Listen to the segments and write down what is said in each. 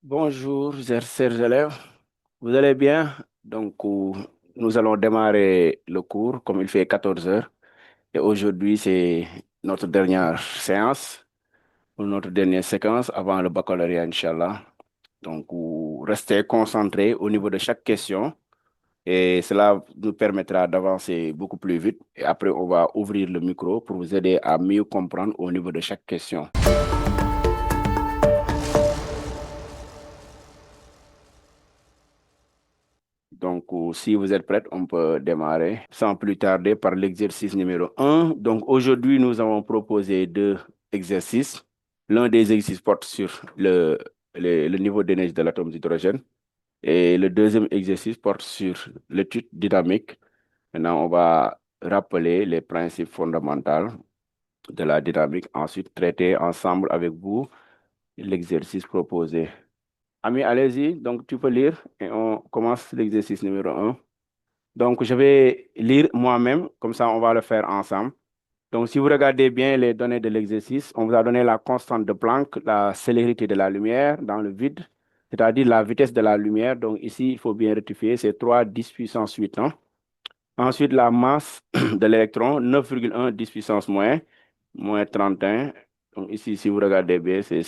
Bonjour, chers élèves. Vous allez bien? Nous allons démarrer le cours comme il fait 14 heures. Et aujourd'hui, c'est notre dernière séance ou notre dernière séquence avant le baccalauréat, Inch'Allah. Restez concentrés au niveau de chaque question et cela nous permettra d'avancer beaucoup plus vite. Et après, on va ouvrir le micro pour vous aider à mieux comprendre au niveau de chaque question. Si vous êtes prêts, on peut démarrer sans plus tarder par l'exercice numéro un. Donc, aujourd'hui, nous avons proposé deux exercices. L'un des exercices porte sur le niveau d'énergie de l'atome d'hydrogène et le deuxième exercice porte sur l'étude dynamique. Maintenant, on va rappeler les principes fondamentaux de la dynamique, ensuite traiter ensemble avec vous l'exercice proposé. Ami, allez-y, donc tu peux lire et on commence l'exercice numéro un. Donc, je vais lire moi-même, comme ça on va le faire ensemble. Donc, si vous regardez bien les données de l'exercice, on vous a donné la constante de Planck, la célérité de la lumière dans le vide, c'est-à-dire la vitesse de la lumière. Donc, ici, il faut bien rectifier, c'est 3 10 puissance 8 ans. Ensuite, la masse de l'électron, 9,1 10 puissance moins 31. Donc, ici, si vous regardez bien, c'est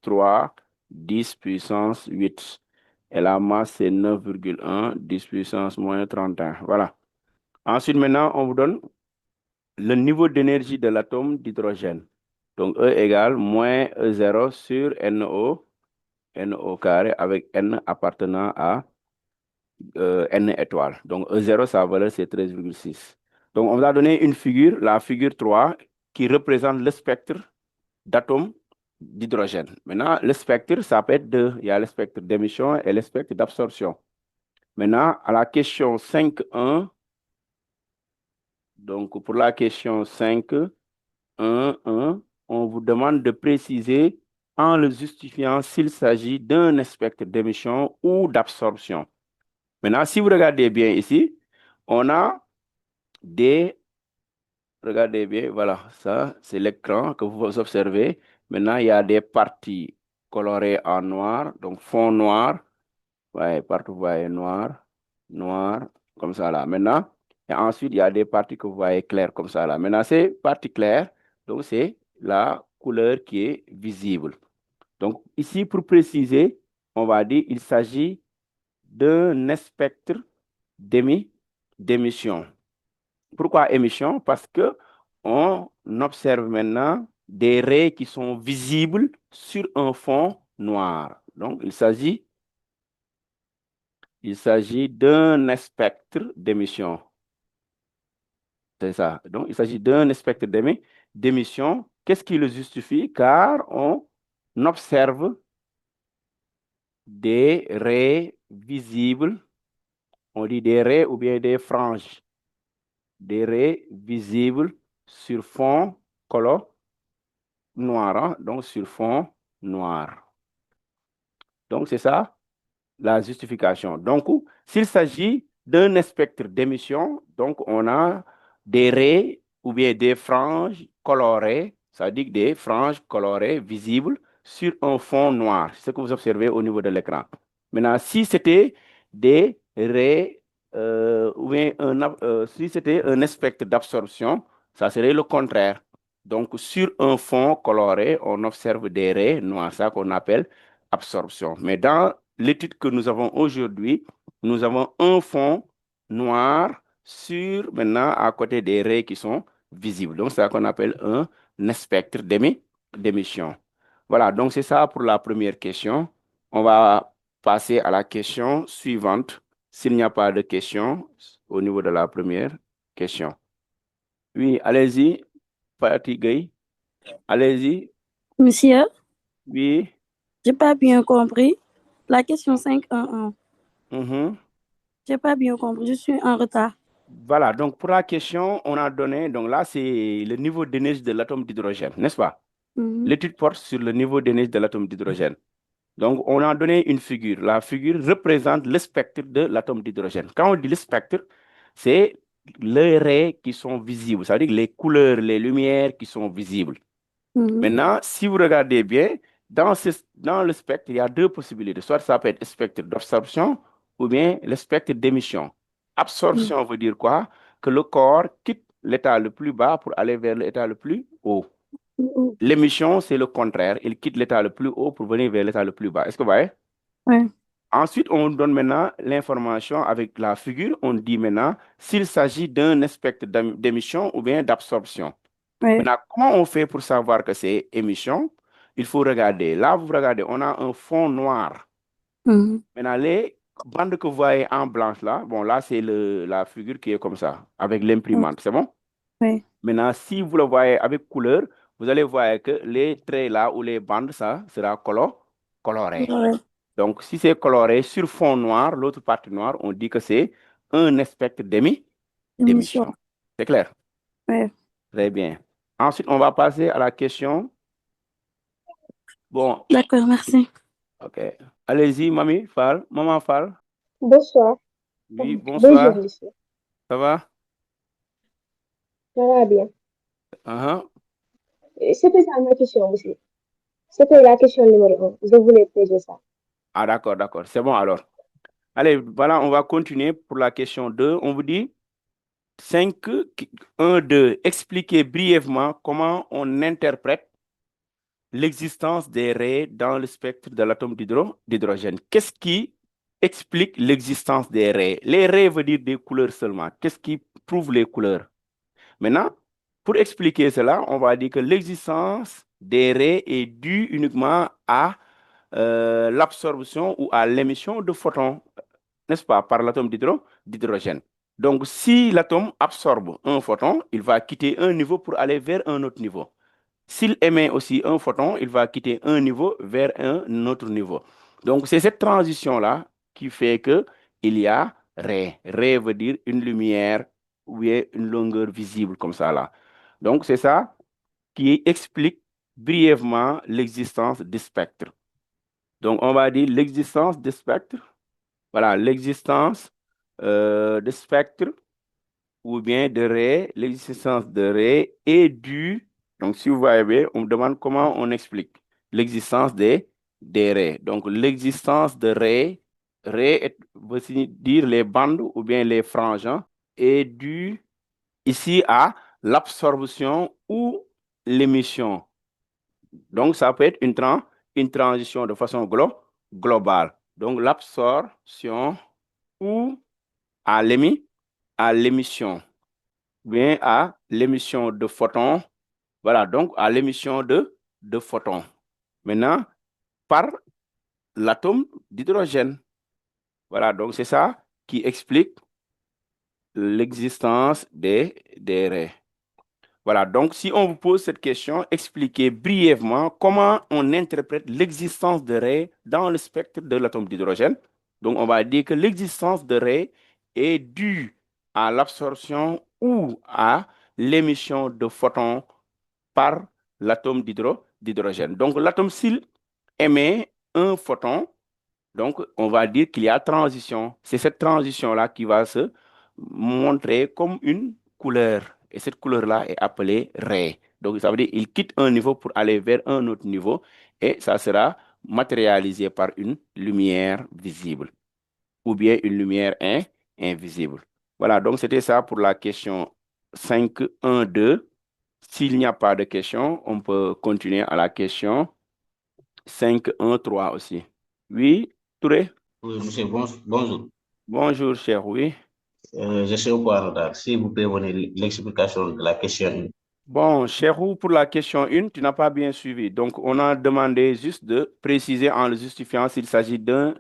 3 10 puissance 8. Et la masse, c'est 9,1 10 puissance moins 31. Voilà. Ensuite, maintenant, on vous donne le niveau d'énergie de l'atome d'hydrogène. Donc, E égale moins E0 sur NO carré avec N appartenant à N étoiles. Donc, E0, sa valeur, c'est 13,6. Donc, on vous a donné une figure, la figure 3, qui représente le spectre d'atomes d'hydrogène. Maintenant, le spectre, ça peut être deux. Il y a le spectre d'émission et le spectre d'absorption. Maintenant, à la question 5.1, donc pour la question 5.1.1, on vous demande de préciser en le justifiant s'il s'agit d'un spectre d'émission ou d'absorption. Maintenant, si vous regardez bien ici, on a des... Regardez bien, voilà, ça, c'est l'écran que vous observez. Maintenant, il y a des parties colorées en noir, donc fond noir. Ouais, partout vous voyez noir, noir, comme ça là. Maintenant, et ensuite, il y a des parties que vous voyez claires comme ça là. Maintenant, ces parties claires, donc c'est la couleur qui est visible. Donc, ici, pour préciser, on va dire qu'il s'agit d'un spectre d'émission. Pourquoi émission? Parce que on observe maintenant des raies qui sont visibles sur un fond noir. Donc, il s'agit d'un spectre d'émission. C'est ça. Donc, il s'agit d'un spectre d'émission. Qu'est-ce qui le justifie? Car on observe des raies visibles. On dit des raies ou bien des franges. Des raies visibles sur fond color noir, hein, donc sur fond noir. Donc, c'est ça la justification. Donc, s'il s'agit d'un spectre d'émission, donc on a des raies ou bien des franges colorées, c'est-à-dire des franges colorées visibles sur un fond noir, c'est ce que vous observez au niveau de l'écran. Maintenant, si c'était des raies ou bien si c'était un spectre d'absorption, ça serait le contraire. Donc, sur un fond coloré, on observe des raies noires, ça qu'on appelle absorption. Mais dans l'étude que nous avons aujourd'hui, nous avons un fond noir sur, maintenant, à côté des raies qui sont visibles. Donc, c'est ça qu'on appelle un spectre d'émission. Voilà, donc c'est ça pour la première question. On va passer à la question suivante, s'il n'y a pas de questions au niveau de la première question. Oui, allez-y, Fatigué. Allez-y. Monsieur, Oui. j'ai pas bien compris. La question 5.1.1. Mhm. J'ai pas bien compris. Je suis en retard. Voilà, donc pour la question, on a donné, donc là, c'est le niveau d'énergie de l'atome d'hydrogène, n'est-ce pas? Mhm. L'étude porte sur le niveau d'énergie de l'atome d'hydrogène. Donc, on a donné une figure. La figure représente le spectre de l'atome d'hydrogène. Quand on dit le spectre, c'est les raies qui sont visibles, c'est-à-dire les couleurs, les lumières qui sont visibles. Mhm. Maintenant, si vous regardez bien, dans le spectre, il y a deux possibilités. Soit ça peut être le spectre d'absorption ou bien le spectre d'émission. Absorption veut dire quoi? Que le corps quitte l'état le plus bas pour aller vers l'état le plus haut. L'émission, c'est le contraire. Il quitte l'état le plus haut pour venir vers l'état le plus bas. Est-ce que vous voyez? Ouais. Ensuite, on donne maintenant l'information avec la figure. On dit maintenant s'il s'agit d'un spectre d'émission ou bien d'absorption. Ouais. Maintenant, comment on fait pour savoir que c'est émission? Il faut regarder. Là, vous regardez, on a un fond noir. Mhm. Maintenant, les bandes que vous voyez en blanche là, bon, là, c'est la figure qui est comme ça, avec l'imprimante. C'est bon? Ouais. Maintenant, si vous le voyez avec couleur, vous allez voir que les traits là ou les bandes, ça sera coloré. Ouais. Donc, si c'est coloré sur fond noir, l'autre partie noire, on dit que c'est un spectre Émission. d'émission. C'est clair? Ouais. Très bien. Ensuite, on va passer à la question. Bon, D'accord, merci. ok. Allez-y, mamie Fall, maman Fall. Bonsoir. Oui, Bonjour, bonsoir. monsieur. Ça va? Ça va bien. Uh-huh. C'était ça ma question aussi. C'était la question numéro un. Je voulais poser ça. Ah, d'accord, d'accord. C'est bon alors. Allez, voilà, on va continuer pour la question 2. On vous dit 5, 1, 2. Expliquez brièvement comment on interprète l'existence des raies dans le spectre de l'atome d'hydrogène. Qu'est-ce qui explique l'existence des raies? Les raies veut dire des couleurs seulement. Qu'est-ce qui prouve les couleurs? Maintenant, pour expliquer cela, on va dire que l'existence des raies est due uniquement à l'absorption ou à l'émission de photons, n'est-ce pas, par l'atome d'hydrogène. Donc, si l'atome absorbe un photon, il va quitter un niveau pour aller vers un autre niveau. S'il émet aussi un photon, il va quitter un niveau vers un autre niveau. Donc, c'est cette transition-là qui fait que il y a ray. Ray veut dire une lumière ou bien une longueur visible comme ça là. Donc, c'est ça qui explique brièvement l'existence des spectres. Donc, on va dire l'existence des spectres. Voilà, l'existence de spectres ou bien de raies, l'existence de raies est due, donc si vous voyez bien, on me demande comment on explique l'existence des raies. Donc l'existence de raies veut dire les bandes ou bien les franges, hein, est due ici à l'absorption ou l'émission. Donc ça peut être une transition de façon globale. Donc l'absorption ou à l'émission bien à l'émission de photons. Voilà, donc à l'émission de photons. Maintenant, par l'atome d'hydrogène. Voilà, donc c'est ça qui explique l'existence des raies. Voilà, donc si on vous pose cette question, expliquez brièvement comment on interprète l'existence de raies dans le spectre de l'atome d'hydrogène. Donc on va dire que l'existence de raies est due à l'absorption ou à l'émission de photons par l'atome d'hydrogène. Donc l'atome, s'il émet un photon, donc on va dire qu'il y a transition. C'est cette transition-là qui va se montrer comme une couleur. Et cette couleur-là est appelée ray. Donc ça veut dire qu'il quitte un niveau pour aller vers un autre niveau et ça sera matérialisé par une lumière visible ou bien une lumière invisible. Voilà, donc c'était ça pour la question 5.1.2. S'il n'y a pas de question, on peut continuer à la question 5.1.3 aussi. Oui, Touré? Oui, monsieur, bonjour. Bonjour, cher, oui. Je suis au point retard. Si vous pouvez donner l'explication de la question. Bon, Cherou, pour la question 1, tu n'as pas bien suivi. Donc, on a demandé juste de préciser en le justifiant s'il s'agit d'un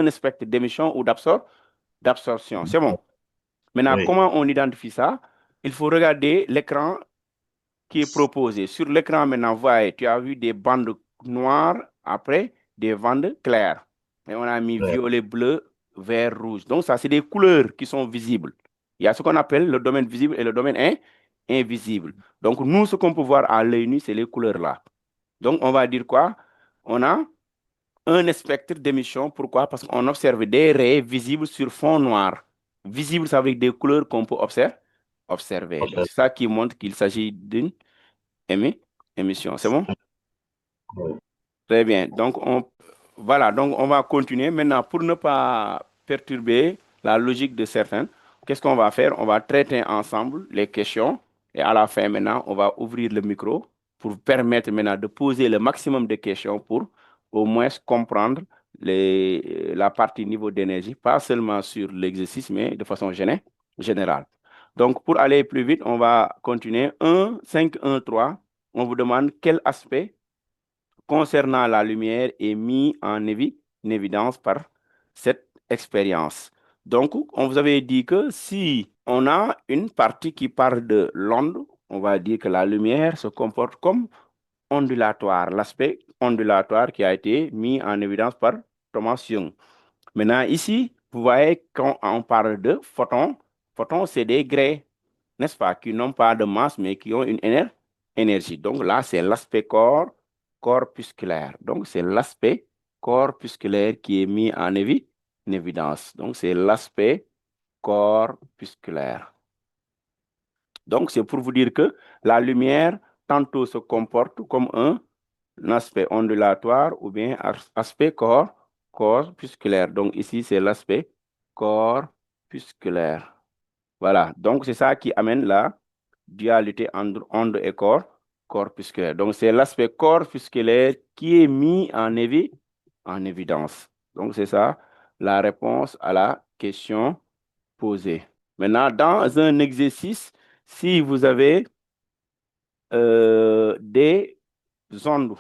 spectre d'émission ou d'absorption. C'est bon. Maintenant, Oui, comment on identifie ça? Il faut regarder l'écran qui est proposé. Sur l'écran, maintenant, voyez, tu as vu des bandes noires, après des bandes claires. Et on a mis oui, violet, bleu, vert, rouge. Donc, ça, c'est des couleurs qui sont visibles. Il y a ce qu'on appelle le domaine visible et le domaine invisible. Donc, nous, ce qu'on peut voir à l'œil nu, c'est les couleurs-là. Donc, on va dire quoi? On a un spectre d'émission. Pourquoi? Parce qu'on observe des raies visibles sur fond noir. Visible, ça veut dire des couleurs qu'on peut observer. Donc, ok. c'est ça qui montre qu'il s'agit d'une émission. C'est bon? Oui. Très bien. Donc, voilà, donc on va continuer. Maintenant, pour ne pas perturber la logique de certains, qu'est-ce qu'on va faire? On va traiter ensemble les questions et à la fin, maintenant, on va ouvrir le micro pour permettre maintenant de poser le maximum de questions pour au moins comprendre la partie niveau d'énergie, pas seulement sur l'exercice, mais de façon générale. Donc, pour aller plus vite, on va continuer. 1, 5, 1, 3. On vous demande quel aspect concernant la lumière est mis en évidence par cette expérience. Donc, on vous avait dit que si on a une partie qui parle de l'onde, on va dire que la lumière se comporte comme ondulatoire, l'aspect ondulatoire qui a été mis en évidence par Thomas Young. Maintenant, ici, vous voyez, quand on parle de photons, photons, c'est des grès, n'est-ce pas, qui n'ont pas de masse, mais qui ont une énergie. Donc là, c'est l'aspect corpusculaire. Donc, c'est l'aspect corpusculaire qui est mis en évidence. Donc, c'est l'aspect corpusculaire. Donc, c'est pour vous dire que la lumière, tantôt se comporte comme un aspect ondulatoire ou bien aspect corpusculaire. Donc, ici, c'est l'aspect corpusculaire. Voilà. Donc, c'est ça qui amène la dualité entre onde et corpusculaire. Donc, c'est l'aspect corpusculaire qui est mis en évidence. Donc, c'est ça la réponse à la question posée. Maintenant, dans un exercice, si vous avez des ondes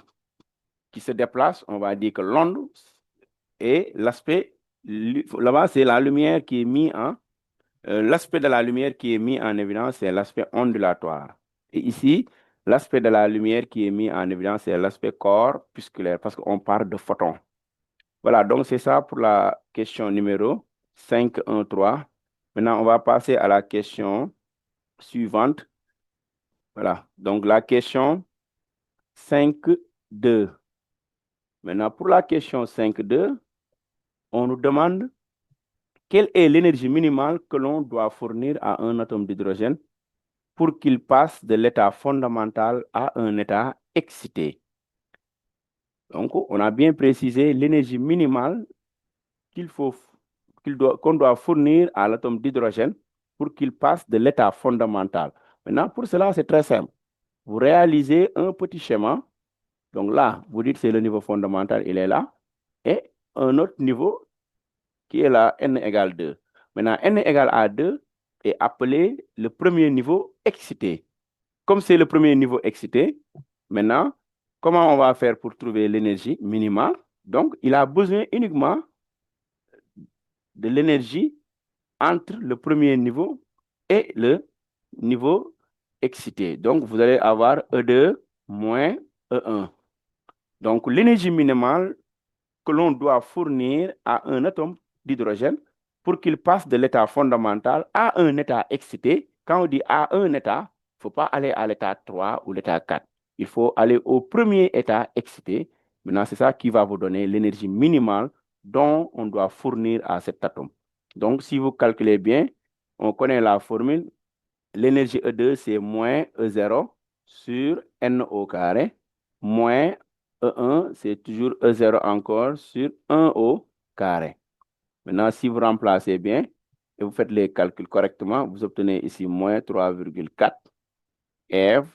qui se déplacent, on va dire que l'onde et l'aspect, là-bas, c'est la lumière qui est mise en, l'aspect de la lumière qui est mis en évidence, c'est l'aspect ondulatoire. Et ici, l'aspect de la lumière qui est mis en évidence, c'est l'aspect corpusculaire, parce qu'on parle de photons. Voilà, donc c'est ça pour la question numéro 5.1.3. Maintenant, on va passer à la question suivante. Voilà, donc la question 5.2. Maintenant, pour la question 5.2, on nous demande quelle est l'énergie minimale que l'on doit fournir à un atome d'hydrogène pour qu'il passe de l'état fondamental à un état excité. Donc, on a bien précisé l'énergie minimale qu'on doit fournir à l'atome d'hydrogène pour qu'il passe de l'état fondamental. Maintenant, pour cela, c'est très simple. Vous réalisez un petit schéma. Donc là, vous dites que c'est le niveau fondamental, il est là. Et un autre niveau qui est là, n égale 2. Maintenant, n égale à 2 est appelé le premier niveau excité. Comme c'est le premier niveau excité, maintenant, comment on va faire pour trouver l'énergie minimale? Donc, il a besoin uniquement de l'énergie entre le premier niveau et le niveau excité. Donc, vous allez avoir E2 moins E1. Donc, l'énergie minimale que l'on doit fournir à un atome d'hydrogène pour qu'il passe de l'état fondamental à un état excité. Quand on dit à un état, il ne faut pas aller à l'état 3 ou l'état 4. Il faut aller au premier état excité. Maintenant, c'est ça qui va vous donner l'énergie minimale dont on doit fournir à cet atome. Donc, si vous calculez bien, on connaît la formule. L'énergie E2, c'est moins E0 sur N au carré, moins E1, c'est toujours E0 encore sur 1 au carré. Maintenant, si vous remplacez bien et vous faites les calculs correctement, vous obtenez ici moins 3,4 EV.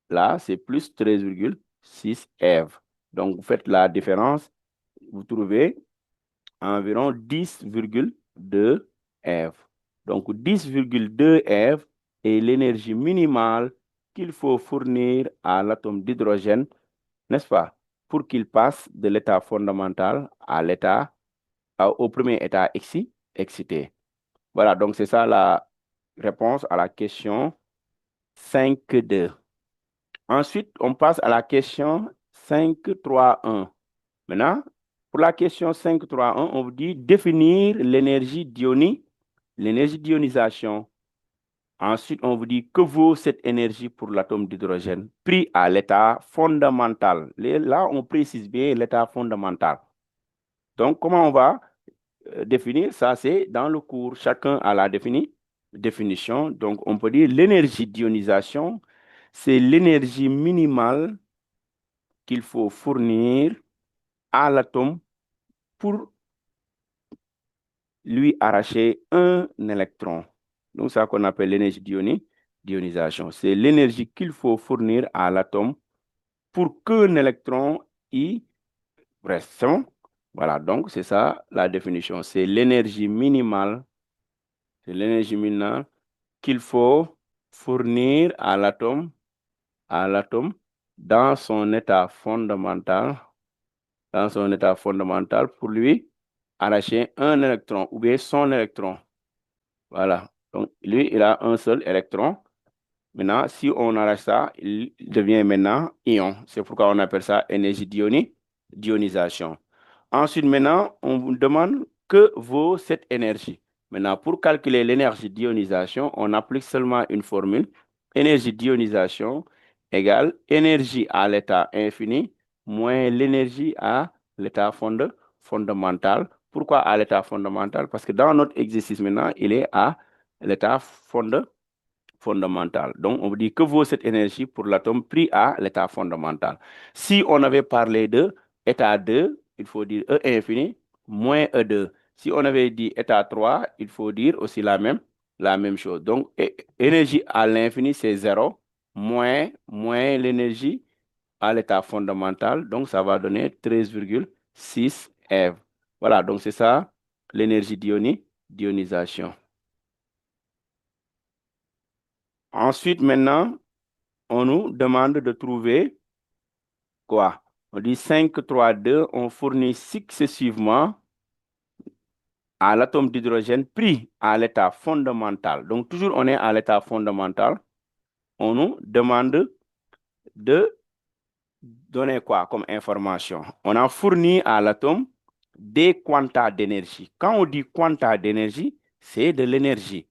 Là, c'est plus 13,6 EV. Donc, vous faites la différence, vous trouvez environ 10,2 EV. Donc, 10,2 EV est l'énergie minimale qu'il faut fournir à l'atome d'hydrogène, n'est-ce pas, pour qu'il passe de l'état fondamental au premier état excité. Voilà, donc c'est ça la réponse à la question 5.2. Ensuite, on passe à la question 5.3.1. Maintenant, pour la question 5.3.1, on vous dit définir l'énergie d'ionisation. Ensuite, on vous dit que vaut cette énergie pour l'atome d'hydrogène pris à l'état fondamental. Là, on précise bien l'état fondamental. Donc, comment on va définir ça? C'est dans le cours. Chacun a la définition. Donc, on peut dire l'énergie d'ionisation, c'est l'énergie minimale qu'il faut fournir à l'atome pour lui arracher un électron. Donc, c'est ça qu'on appelle l'énergie d'ionisation. C'est l'énergie qu'il faut fournir à l'atome pour qu'un électron y reste. C'est bon? Voilà, donc c'est ça la définition. C'est l'énergie minimale qu'il faut fournir à l'atome dans son état fondamental pour lui arracher un électron ou bien son électron. Voilà. Donc, lui, il a un seul électron. Maintenant, si on arrache ça, il devient maintenant ion. C'est pourquoi on appelle ça énergie d'ionisation. Ensuite, maintenant, on vous demande que vaut cette énergie. Maintenant, pour calculer l'énergie d'ionisation, on applique seulement une formule. Énergie d'ionisation égale énergie à l'état infini moins l'énergie à l'état fondamental. Pourquoi à l'état fondamental? Parce que dans notre exercice maintenant, il est à l'état fondamental. Donc, on dit que vaut cette énergie pour l'atome pris à l'état fondamental. Si on avait parlé de état 2, il faut dire E infini moins E2. Si on avait dit état 3, il faut dire aussi la même chose. Donc, énergie à l'infini, c'est 0, moins l'énergie à l'état fondamental. Donc, ça va donner 13,6 eV. Voilà, donc c'est ça l'énergie d'ionisation. Ensuite, maintenant, on nous demande de trouver quoi? On dit 5, 3, 2, on fournit successivement à l'atome d'hydrogène pris à l'état fondamental. Donc, toujours on est à l'état fondamental. On nous demande de donner quoi comme information? On a fourni à l'atome des quantas d'énergie. Quand on dit quanta d'énergie, c'est de l'énergie.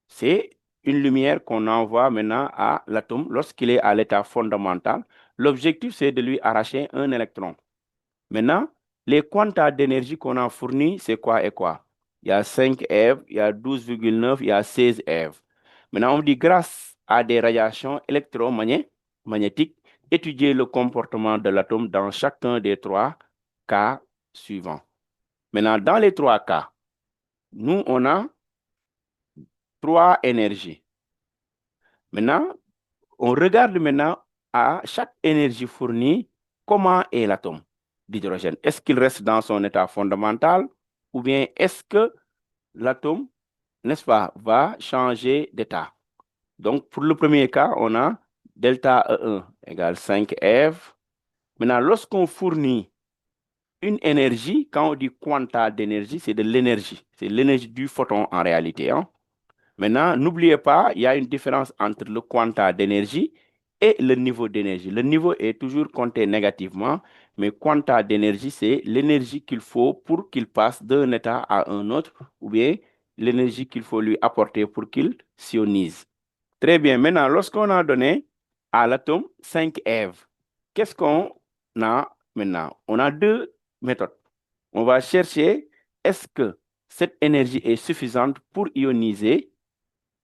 C'est une lumière qu'on envoie maintenant à l'atome lorsqu'il est à l'état fondamental. L'objectif, c'est de lui arracher un électron. Maintenant, les quantas d'énergie qu'on a fournis, c'est quoi et quoi? Il y a 5 eV, il y a 12,9, il y a 16 eV. Maintenant, on dit grâce à des radiations électromagnétiques, étudier le comportement de l'atome dans chacun des 3 cas suivants. Maintenant, dans les 3 cas, nous, on a 3 énergies. Maintenant, on regarde maintenant à chaque énergie fournie, comment est l'atome d'hydrogène. Est-ce qu'il reste dans son état fondamental ou bien est-ce que l'atome, n'est-ce pas, va changer d'état? Donc, pour le premier cas, on a delta E1 égale 5 eV. Maintenant, lorsqu'on fournit une énergie, quand on dit quanta d'énergie, c'est de l'énergie. C'est l'énergie du photon en réalité. Hein? Maintenant, n'oubliez pas, il y a une différence entre le quanta d'énergie et le niveau d'énergie. Le niveau est toujours compté négativement, mais quanta d'énergie, c'est l'énergie qu'il faut pour qu'il passe d'un état à un autre, ou bien l'énergie qu'il faut lui apporter pour qu'il s'ionise. Très bien. Maintenant, lorsqu'on a donné à l'atome 5 eV, qu'est-ce qu'on a maintenant? On a 2 méthodes. On va chercher est-ce que cette énergie est suffisante pour ioniser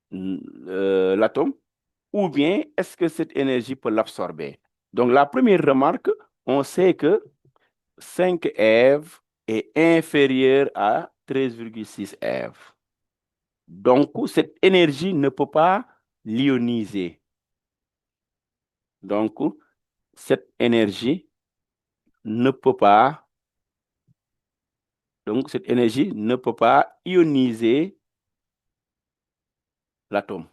l'atome ou bien est-ce que cette énergie peut l'absorber? Donc, la première remarque, on sait que 5 eV est inférieur à 13,6 eV. Donc, cette énergie ne peut pas l'ioniser. Donc, cette énergie ne peut pas, ioniser l'atome.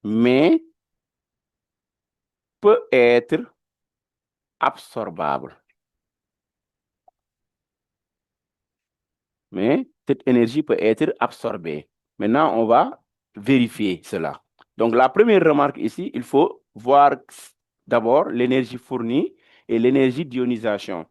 Mais peut être absorbable. Mais cette énergie peut être absorbée. Maintenant, on va vérifier cela. Donc, la première remarque ici, il faut voir d'abord l'énergie fournie et l'énergie d'ionisation.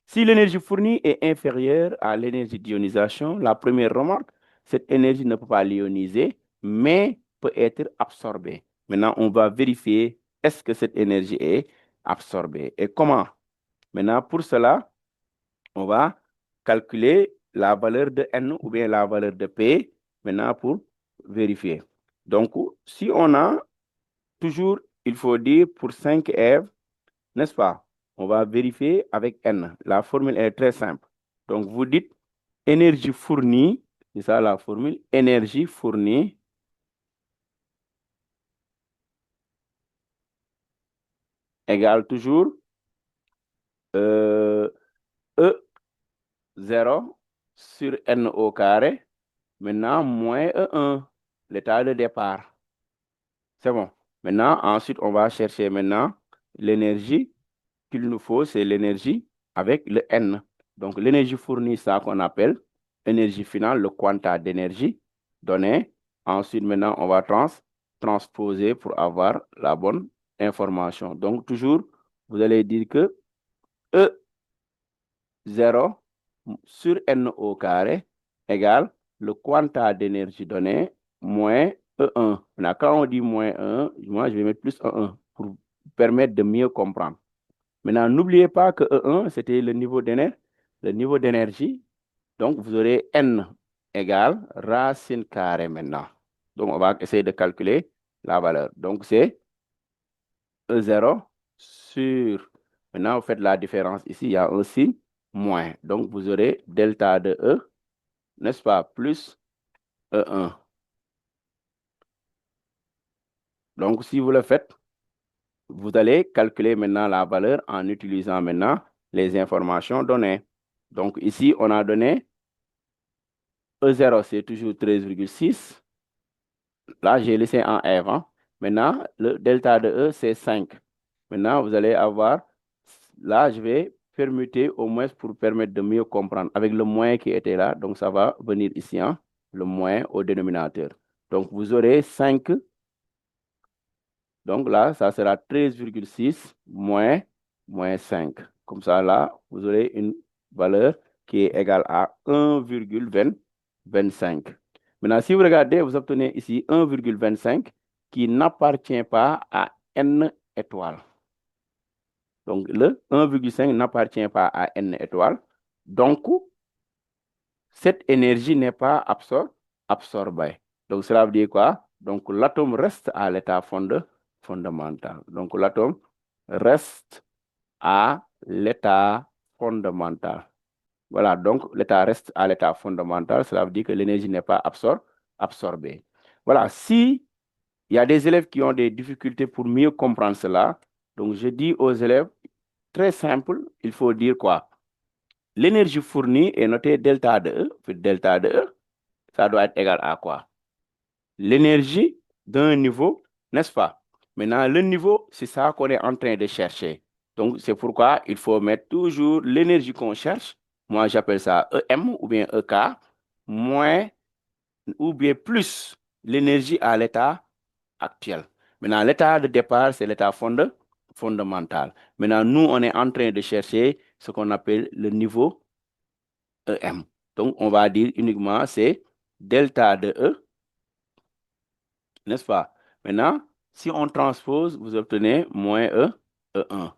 Si l'énergie fournie est inférieure à l'énergie d'ionisation, la première remarque, cette énergie ne peut pas l'ioniser, mais peut être absorbée. Maintenant, on va vérifier est-ce que cette énergie est absorbée. Et comment? Maintenant, pour cela, on va calculer la valeur de N ou bien la valeur de P maintenant pour vérifier. Donc, si on a toujours il faut dire pour 5 Ève, n'est-ce pas? On va vérifier avec N. La formule est très simple. Donc, vous dites énergie fournie, c'est ça la formule, énergie fournie égale toujours E0 sur N au carré, maintenant moins E1, l'état de départ. C'est bon. Maintenant, ensuite, on va chercher maintenant l'énergie qu'il nous faut, c'est l'énergie avec le N. Donc, l'énergie fournie, ça qu'on appelle énergie finale, le quanta d'énergie donné. Ensuite, maintenant, on va transposer pour avoir la bonne information. Donc, toujours, vous allez dire que E0 sur N au carré égale le quanta d'énergie donné moins E1. Maintenant, quand on dit moins 1, moi, je vais mettre plus E1 pour permettre de mieux comprendre. Maintenant, n'oubliez pas que E1, c'était le niveau d'énergie. Donc, vous aurez N égale racine carrée maintenant. Donc, on va essayer de calculer la valeur. Donc, c'est E0 sur... Maintenant, vous faites la différence ici, il y a un signe moins. Donc, vous aurez delta de E, n'est-ce pas, plus E1. Donc, si vous le faites, vous allez calculer maintenant la valeur en utilisant maintenant les informations données. Donc, ici, on a donné E0, c'est toujours 13,6. Là, j'ai laissé en F. Hein. Maintenant, le delta de E, c'est 5. Maintenant, vous allez avoir... Là, je vais permuter au moins pour permettre de mieux comprendre. Avec le moins qui était là, donc ça va venir ici, hein, le moins au dénominateur. Donc, vous aurez 5. Donc là, ça sera 13,6 moins 5. Comme ça, là, vous aurez une valeur qui est égale à 1,25. Maintenant, si vous regardez, vous obtenez ici 1,25 qui n'appartient pas à N étoiles. Donc, le 1,5 n'appartient pas à N étoiles. Donc, cette énergie n'est pas absorbée. Donc, cela veut dire quoi? Donc, l'atome reste à l'état fondamental. Donc, l'atome reste à l'état fondamental. Voilà, donc l'état reste à l'état fondamental. Cela veut dire que l'énergie n'est pas absorbée. Voilà, si il y a des élèves qui ont des difficultés pour mieux comprendre cela, donc je dis aux élèves, très simple, il faut dire quoi? L'énergie fournie est notée delta de E, puis delta de E, ça doit être égal à quoi? L'énergie d'un niveau, n'est-ce pas? Maintenant, le niveau, c'est ça qu'on est en train de chercher. Donc, c'est pourquoi il faut mettre toujours l'énergie qu'on cherche. Moi, j'appelle ça EM ou bien EK, moins ou bien plus l'énergie à l'état actuel. Maintenant, l'état de départ, c'est l'état fondamental. Maintenant, nous, on est en train de chercher ce qu'on appelle le niveau EM. Donc, on va dire uniquement, c'est delta de E, n'est-ce pas? Maintenant, si on transpose, vous obtenez moins E1.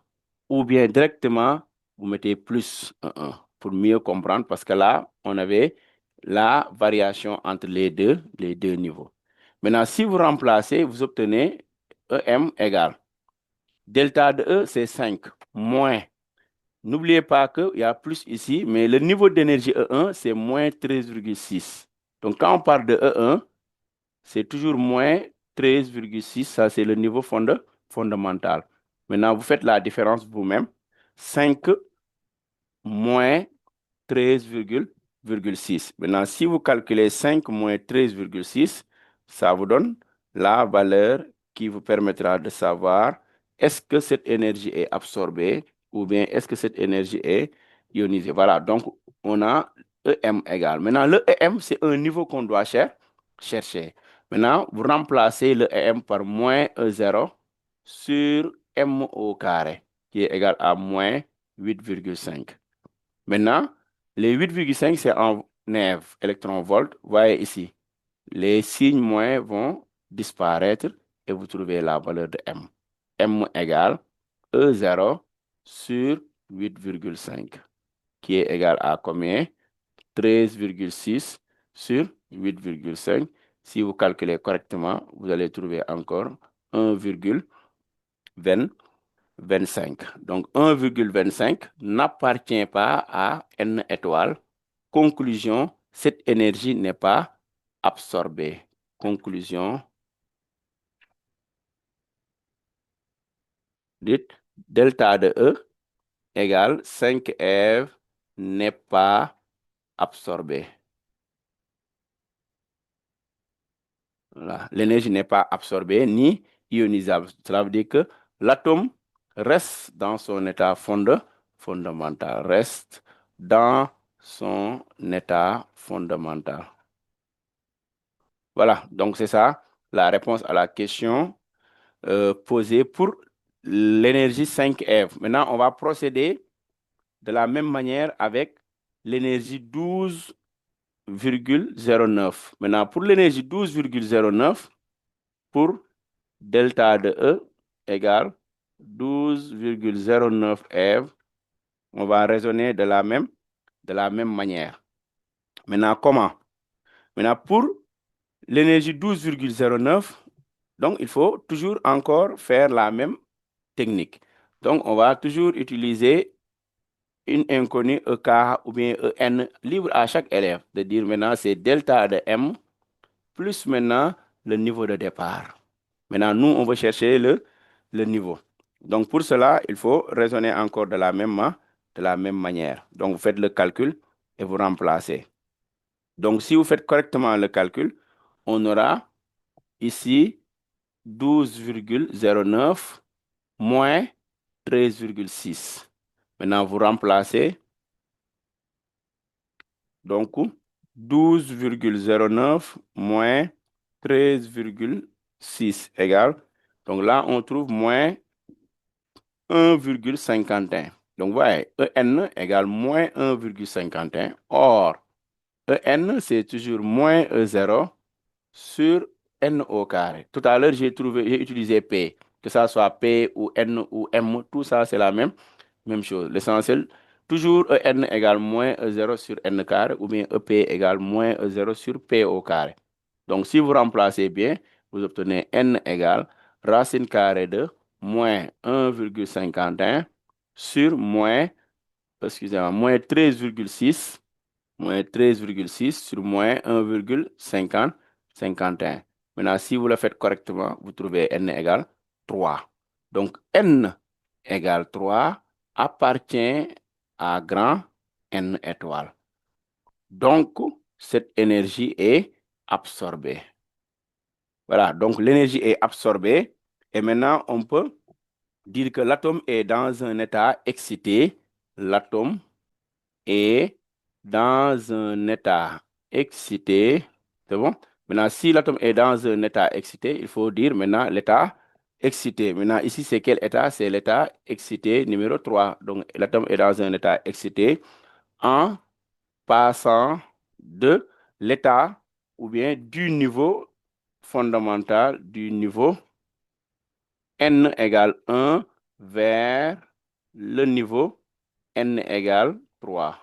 Ou bien directement, vous mettez plus E1 pour mieux comprendre parce que là, on avait la variation entre les deux niveaux. Maintenant, si vous remplacez, vous obtenez EM égale. Delta de E, c'est 5 moins. N'oubliez pas qu'il y a plus ici, mais le niveau d'énergie E1, c'est moins 13,6. Donc, quand on parle de E1, c'est toujours moins 13,6. Ça, c'est le niveau fondamental. Maintenant, vous faites la différence vous-même. 5 moins 13,6. Maintenant, si vous calculez 5 moins 13,6, ça vous donne la valeur qui vous permettra de savoir est-ce que cette énergie est absorbée ou bien est-ce que cette énergie est ionisée. Voilà, donc on a EM égal. Maintenant, le EM, c'est un niveau qu'on doit chercher. Maintenant, vous remplacez le EM par moins E0 sur M au carré, qui est égal à moins 8,5. Maintenant, les 8,5, c'est en EV, électron-volt. Voyez ici, les signes moins vont disparaître et vous trouvez la valeur de M. M égale E0 sur 8,5, qui est égal à combien? 13,6 sur 8,5. Si vous calculez correctement, vous allez trouver encore 1,25. 1,25. Donc 1,25 n'appartient pas à N étoiles. Conclusion, cette énergie n'est pas absorbée. Conclusion, dites, delta de E égale 5 eV n'est pas absorbée. Voilà. L'énergie n'est pas absorbée ni ionisable. Cela veut dire que l'atome reste dans son état fondamental. Reste dans son état fondamental. Voilà, donc c'est ça la réponse à la question posée pour l'énergie 5 eV. Maintenant, on va procéder de la même manière avec l'énergie 12,09. Maintenant, pour l'énergie 12,09, pour delta de E égale 12,09 eV, on va raisonner de la même manière. Maintenant, comment? Maintenant, pour l'énergie 12,09, donc il faut toujours encore faire la même technique. Donc, on va toujours utiliser une inconnue EK ou bien EN libre à chaque élève. De dire maintenant, c'est delta de M plus maintenant le niveau de départ. Maintenant, nous, on va chercher le niveau. Donc, pour cela, il faut raisonner encore de la même manière. Donc, vous faites le calcul et vous remplacez. Donc, si vous faites correctement le calcul, on aura ici 12,09 moins 13,6. Maintenant, vous remplacez. Donc, 12,09 moins 13,6 égale. Donc là, on trouve moins 1,51. Donc, voyez, EN égale moins 1,51. Or, EN, c'est toujours moins E0 sur N au carré. Tout à l'heure, j'ai utilisé P. Que ça soit P ou N ou M, tout ça, c'est la même chose. L'essentiel, toujours EN égale moins E0 sur N carré ou bien EP égale moins E0 sur P au carré. Donc, si vous remplacez bien, vous obtenez N égale racine carrée de moins 1,51 sur moins 13,6 sur moins 1,51. Maintenant, si vous le faites correctement, vous trouvez N égale 3. Donc, N égale 3 appartient à grand N étoiles. Donc, cette énergie est absorbée. Voilà, donc l'énergie est absorbée. Et maintenant, on peut dire que l'atome est dans un état excité. L'atome est dans un état excité. C'est bon? Maintenant, si l'atome est dans un état excité, il faut dire maintenant l'état excité. Maintenant, ici, c'est quel état? C'est l'état excité numéro 3. Donc, l'atome est dans un état excité en passant de l'état ou bien du niveau fondamental, du niveau N égale 1 vers le niveau N égale 3.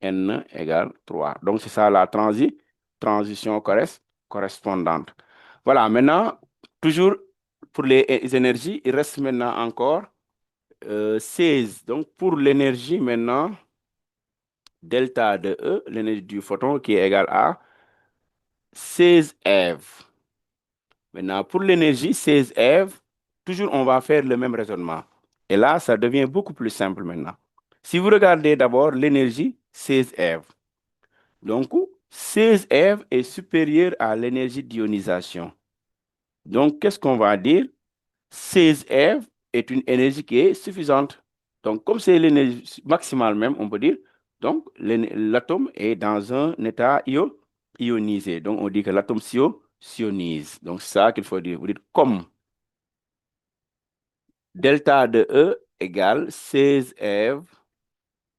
N égale 3. Donc, c'est ça la transition correspondante. Voilà, maintenant, toujours pour les énergies, il reste maintenant encore 16. Donc, pour l'énergie maintenant, delta de E, l'énergie du photon qui est égale à 16 eV. Maintenant, pour l'énergie 16 eV, toujours on va faire le même raisonnement. Et là, ça devient beaucoup plus simple maintenant. Si vous regardez d'abord l'énergie 16 eV, donc 16 eV est supérieur à l'énergie d'ionisation. Donc, qu'est-ce qu'on va dire? 16 eV est une énergie qui est suffisante. Donc, comme c'est l'énergie maximale même, on peut dire, donc l'atome est dans un état ionisé. Donc, on dit que l'atome s'ionise. Donc, c'est ça qu'il faut dire. Vous dites comme delta de E égale 16 eV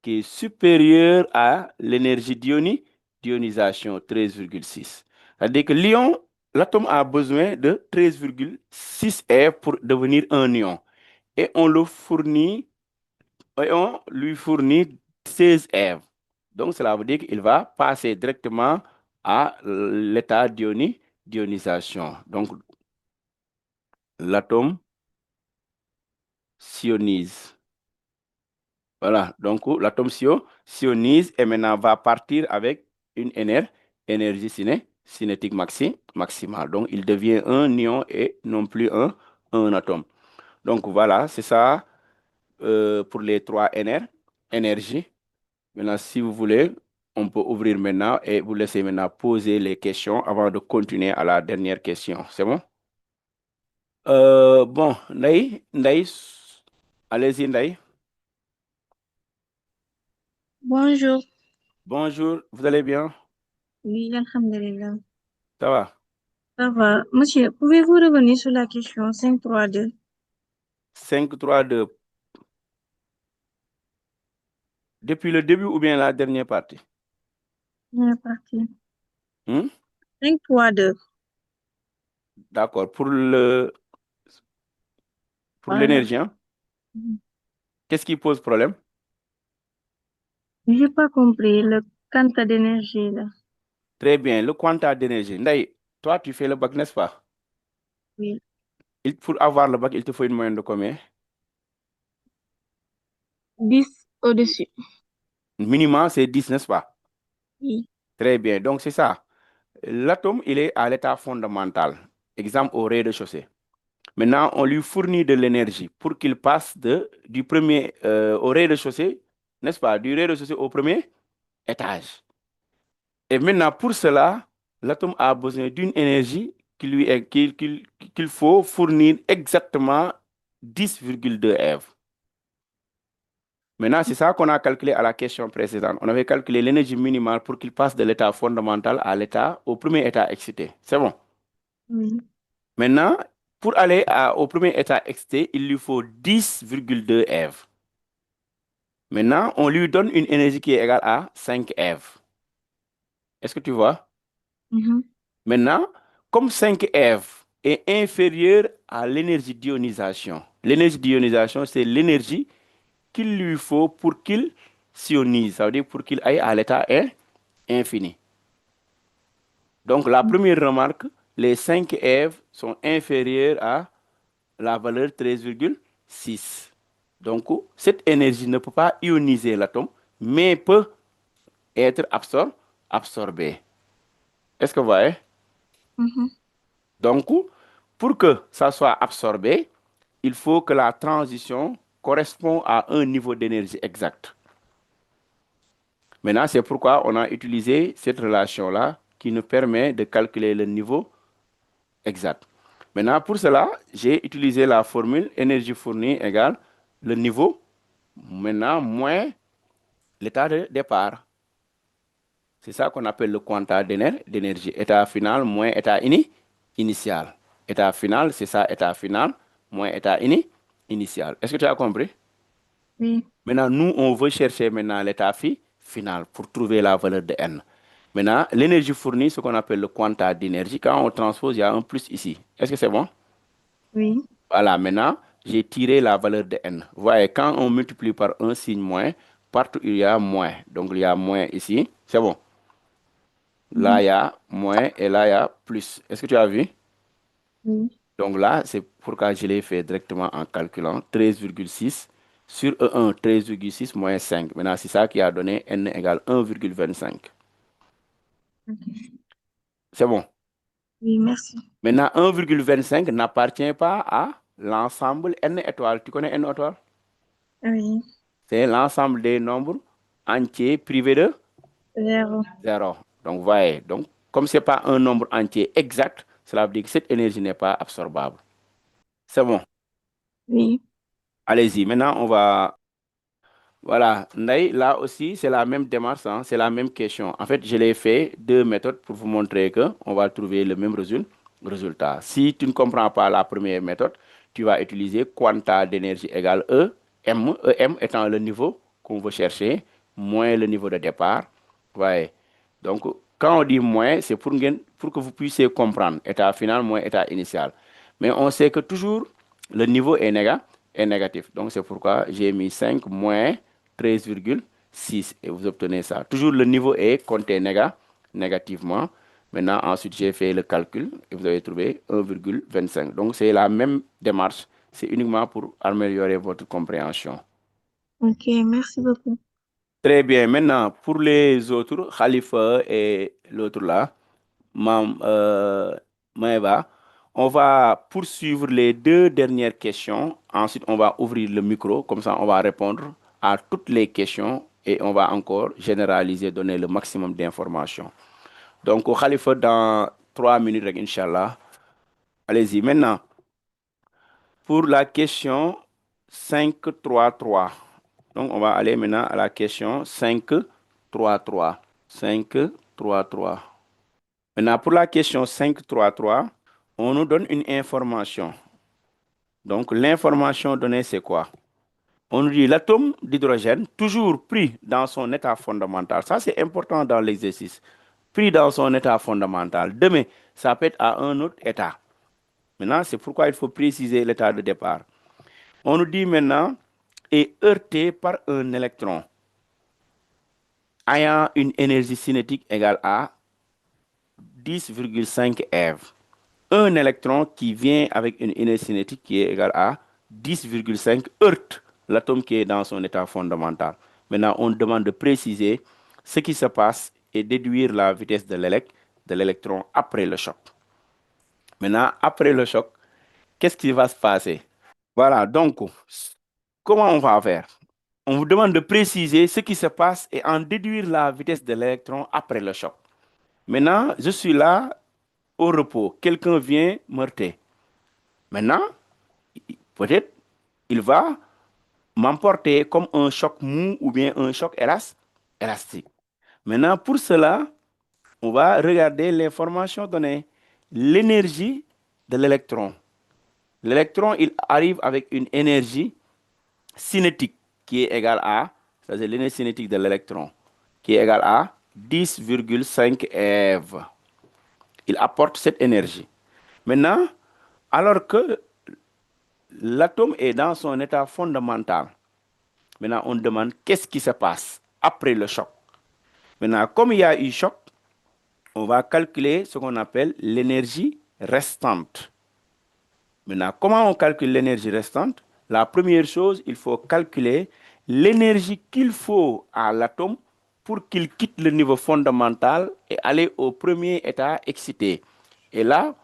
qui est supérieur à l'énergie d'ionisation 13,6. C'est-à-dire que l'atome a besoin de 13,6 eV pour devenir un ion. Et on lui fournit 16 eV. Donc, cela veut dire qu'il va passer directement à l'état d'ionisation. Donc, l'atome s'ionise. Voilà, donc l'atome s'ionise et maintenant va partir avec une énergie cinétique maximale. Donc il devient un ion et non plus un atome. Donc voilà, c'est ça pour les trois énergies. Maintenant, si vous voulez, on peut ouvrir maintenant et vous laisser maintenant poser les questions avant de continuer à la dernière question. C'est bon? Bon, Ndaï, allez-y, Ndaï. Bonjour. Bonjour, vous allez bien? Oui, alhamdulillah. Ça va? Ça va. Monsieur, pouvez-vous revenir sur la question 532? 5-3-2. Depuis le début ou bien la dernière partie? Première partie. Hmm? 532. D'accord. Pour Voilà. l'énergie, hein? Qu'est-ce qui pose problème? J'ai pas compris le quanta d'énergie là. Très bien. Le quanta d'énergie. Ndaï, toi, tu fais le bac, n'est-ce pas? Oui. Pour avoir le bac, il te faut une moyenne de combien? 10 au-dessus. Minimum, c'est 10, n'est-ce pas? Oui. Très bien. Donc, c'est ça. L'atome, il est à l'état fondamental. Exemple au rez-de-chaussée. Maintenant, on lui fournit de l'énergie pour qu'il passe du premier au rez-de-chaussée, n'est-ce pas? Du rez-de-chaussée au premier étage. Et maintenant, pour cela, l'atome a besoin d'une énergie qu'il faut fournir exactement 10,2 eV. Maintenant, c'est ça qu'on a calculé à la question précédente. On avait calculé l'énergie minimale pour qu'il passe de l'état fondamental au premier état excité. C'est bon. Oui. Maintenant, pour aller au premier état excité, il lui faut 10,2 eV. Maintenant, on lui donne une énergie qui est égale à 5 eV. Est-ce que tu vois? Maintenant, comme 5 eV est inférieur à l'énergie d'ionisation, l'énergie d'ionisation, c'est l'énergie qu'il lui faut pour qu'il s'ionise, ça veut dire pour qu'il aille à l'état infini. Donc, la première remarque, les 5 eV sont inférieurs à la valeur 13,6. Donc, cette énergie ne peut pas ioniser l'atome, mais peut être absorbée. Est-ce que vous voyez? Donc, pour que ça soit absorbé, il faut que la transition corresponde à un niveau d'énergie exact. Maintenant, c'est pourquoi on a utilisé cette relation-là qui nous permet de calculer le niveau exact. Maintenant, pour cela, j'ai utilisé la formule énergie fournie égale le niveau, maintenant, moins l'état de départ. C'est ça qu'on appelle le quanta d'énergie. État final moins état initial. État final, c'est ça, état final moins état initial. Est-ce que tu as compris? Oui. Maintenant, nous, on veut chercher maintenant l'état final pour trouver la valeur de n. Maintenant, l'énergie fournie, ce qu'on appelle le quanta d'énergie, quand on transpose, il y a un plus ici. Est-ce que c'est bon? Oui. Voilà, maintenant, j'ai tiré la valeur de n. Vous voyez, quand on multiplie par un signe moins, partout il y a moins. Donc, il y a moins ici. C'est bon. Là, il y a moins et là, il y a plus. Est-ce que tu as vu? Oui. Donc là, c'est pourquoi je l'ai fait directement en calculant 13,6 sur E1, 13,6 moins 5. Maintenant, c'est ça qui a donné n égale 1,25. C'est bon. Oui, merci. Maintenant, 1,25 n'appartient pas à l'ensemble n étoiles. Tu connais n étoiles? Oui. C'est l'ensemble des nombres entiers privés de 0. 0. Donc, vous voyez, donc, comme ce n'est pas un nombre entier exact, cela veut dire que cette énergie n'est pas absorbable. C'est bon. Oui. Allez-y. Maintenant, on va... Voilà. Là aussi, c'est la même démarche, hein, c'est la même question. En fait, je l'ai fait deux méthodes pour vous montrer qu'on va trouver le même résultat. Si tu ne comprends pas la première méthode, tu vas utiliser quanta d'énergie égale E, M étant le niveau qu'on veut chercher, moins le niveau de départ. Ouais. Donc, quand on dit moins, c'est pour que vous puissiez comprendre état final moins état initial. Mais on sait que toujours le niveau est négatif. Donc, c'est pourquoi j'ai mis 5 moins 13,6 et vous obtenez ça. Toujours le niveau est compté négativement. Maintenant, ensuite, j'ai fait le calcul et vous avez trouvé 1,25. Donc, c'est la même démarche C'est uniquement pour améliorer votre compréhension. Ok, merci beaucoup. Très bien. Maintenant, pour les autres, Khalifa et l'autre là, Maëva, on va poursuivre les deux dernières questions. Ensuite, on va ouvrir le micro. Comme ça, on va répondre à toutes les questions et on va encore généraliser, donner le maximum d'informations. Donc, Khalifa, dans 3 minutes, Inch'Allah. Allez-y. Maintenant, pour la question 5-3-3. Donc, on va aller maintenant à la question 5-3-3. 5-3-3. Maintenant, pour la question 5-3-3, on nous donne une information. Donc, l'information donnée, c'est quoi? On nous dit l'atome d'hydrogène, toujours pris dans son état fondamental. Ça, c'est important dans l'exercice. Pris dans son état fondamental. Demain, ça peut être à un autre état. Maintenant, c'est pourquoi il faut préciser l'état de départ. On nous dit maintenant, est heurté par un électron ayant une énergie cinétique égale à 10,5 eV. Un électron qui vient avec une énergie cinétique qui est égale à 10,5 heurte l'atome qui est dans son état fondamental. Maintenant, on demande de préciser ce qui se passe et déduire la vitesse de l'électron après le choc. Maintenant, après le choc, qu'est-ce qui va se passer? Voilà, donc, comment on va faire? On vous demande de préciser ce qui se passe et en déduire la vitesse de l'électron après le choc. Maintenant, je suis là au repos. Quelqu'un vient me heurter. Maintenant, peut-être il va m'emporter comme un choc mou ou bien un choc élastique. Maintenant, pour cela, on va regarder l'information donnée. L'énergie de l'électron. L'électron, il arrive avec une énergie cinétique qui est égale à, ça c'est l'énergie cinétique de l'électron, qui est égale à 10,5 eV. Il apporte cette énergie. Maintenant, alors que l'atome est dans son état fondamental, maintenant on demande qu'est-ce qui se passe après le choc. Maintenant, comme il y a eu choc, on va calculer ce qu'on appelle l'énergie restante. Maintenant, comment on calcule l'énergie restante? La première chose, il faut calculer l'énergie qu'il faut à l'atome pour qu'il quitte le niveau fondamental et aller au premier état excité. Et là,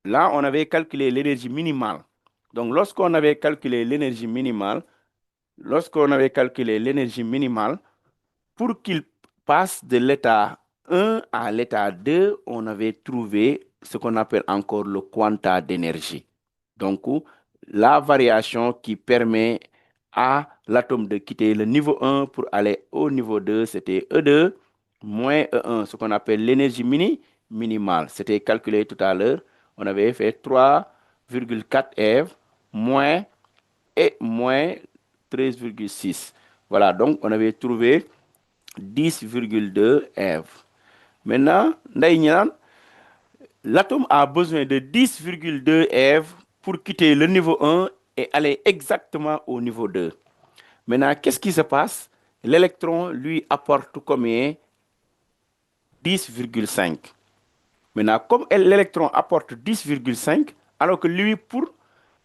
on avait calculé l'énergie minimale. Donc, lorsqu'on avait calculé l'énergie minimale, pour qu'il passe de l'état 1 à l'état 2, on avait trouvé ce qu'on appelle encore le quanta d'énergie. Donc, la variation qui permet à l'atome de quitter le niveau 1 pour aller au niveau 2, c'était E2 moins E1, ce qu'on appelle l'énergie minimale. C'était calculé tout à l'heure. On avait fait 3,4 eV moins 13,6. Voilà, donc on avait trouvé 10,2 eV. Maintenant, l'atome a besoin de 10,2 eV pour quitter le niveau 1 et aller exactement au niveau 2. Maintenant, qu'est-ce qui se passe? L'électron lui apporte combien? 10,5. Maintenant, comme l'électron apporte 10,5, alors que lui, pour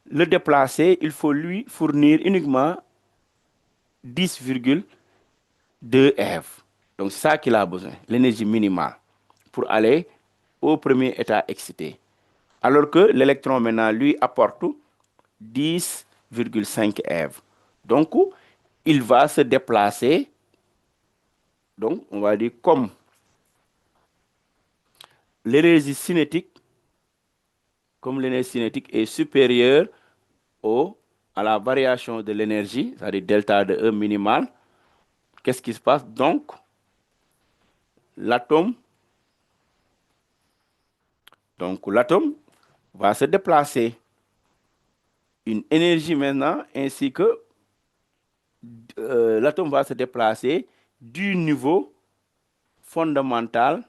le déplacer, il faut lui fournir uniquement 10,2 eV. Donc, c'est ça qu'il a besoin, l'énergie minimale, pour aller au premier état excité. Alors que l'électron, maintenant, lui apporte 10,5 eV. Donc, il va se déplacer. Donc, on va dire comme l'énergie cinétique, est supérieure à la variation de l'énergie, c'est-à-dire delta de E minimale, qu'est-ce qui se passe? Donc, l'atome va se déplacer. Une énergie maintenant, ainsi que l'atome va se déplacer du niveau fondamental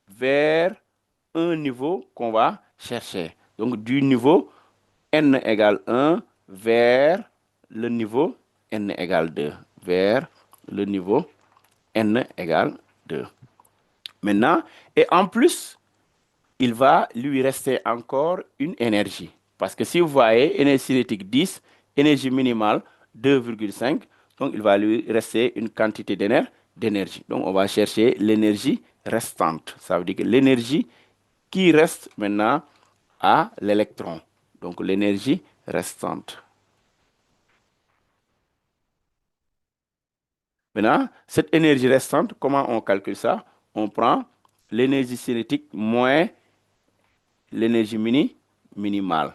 vers un niveau qu'on va chercher. Donc, du niveau n égale 1 vers le niveau n égale 2. Vers le niveau n égale 2. Maintenant, et en plus, il va lui rester encore une énergie. Parce que si vous voyez, énergie cinétique 10, énergie minimale 2,5, donc il va lui rester une quantité d'énergie. Donc on va chercher l'énergie restante. Ça veut dire que l'énergie qui reste maintenant à l'électron. Donc l'énergie restante. Maintenant, cette énergie restante, comment on calcule ça? On prend l'énergie cinétique moins l'énergie minimale.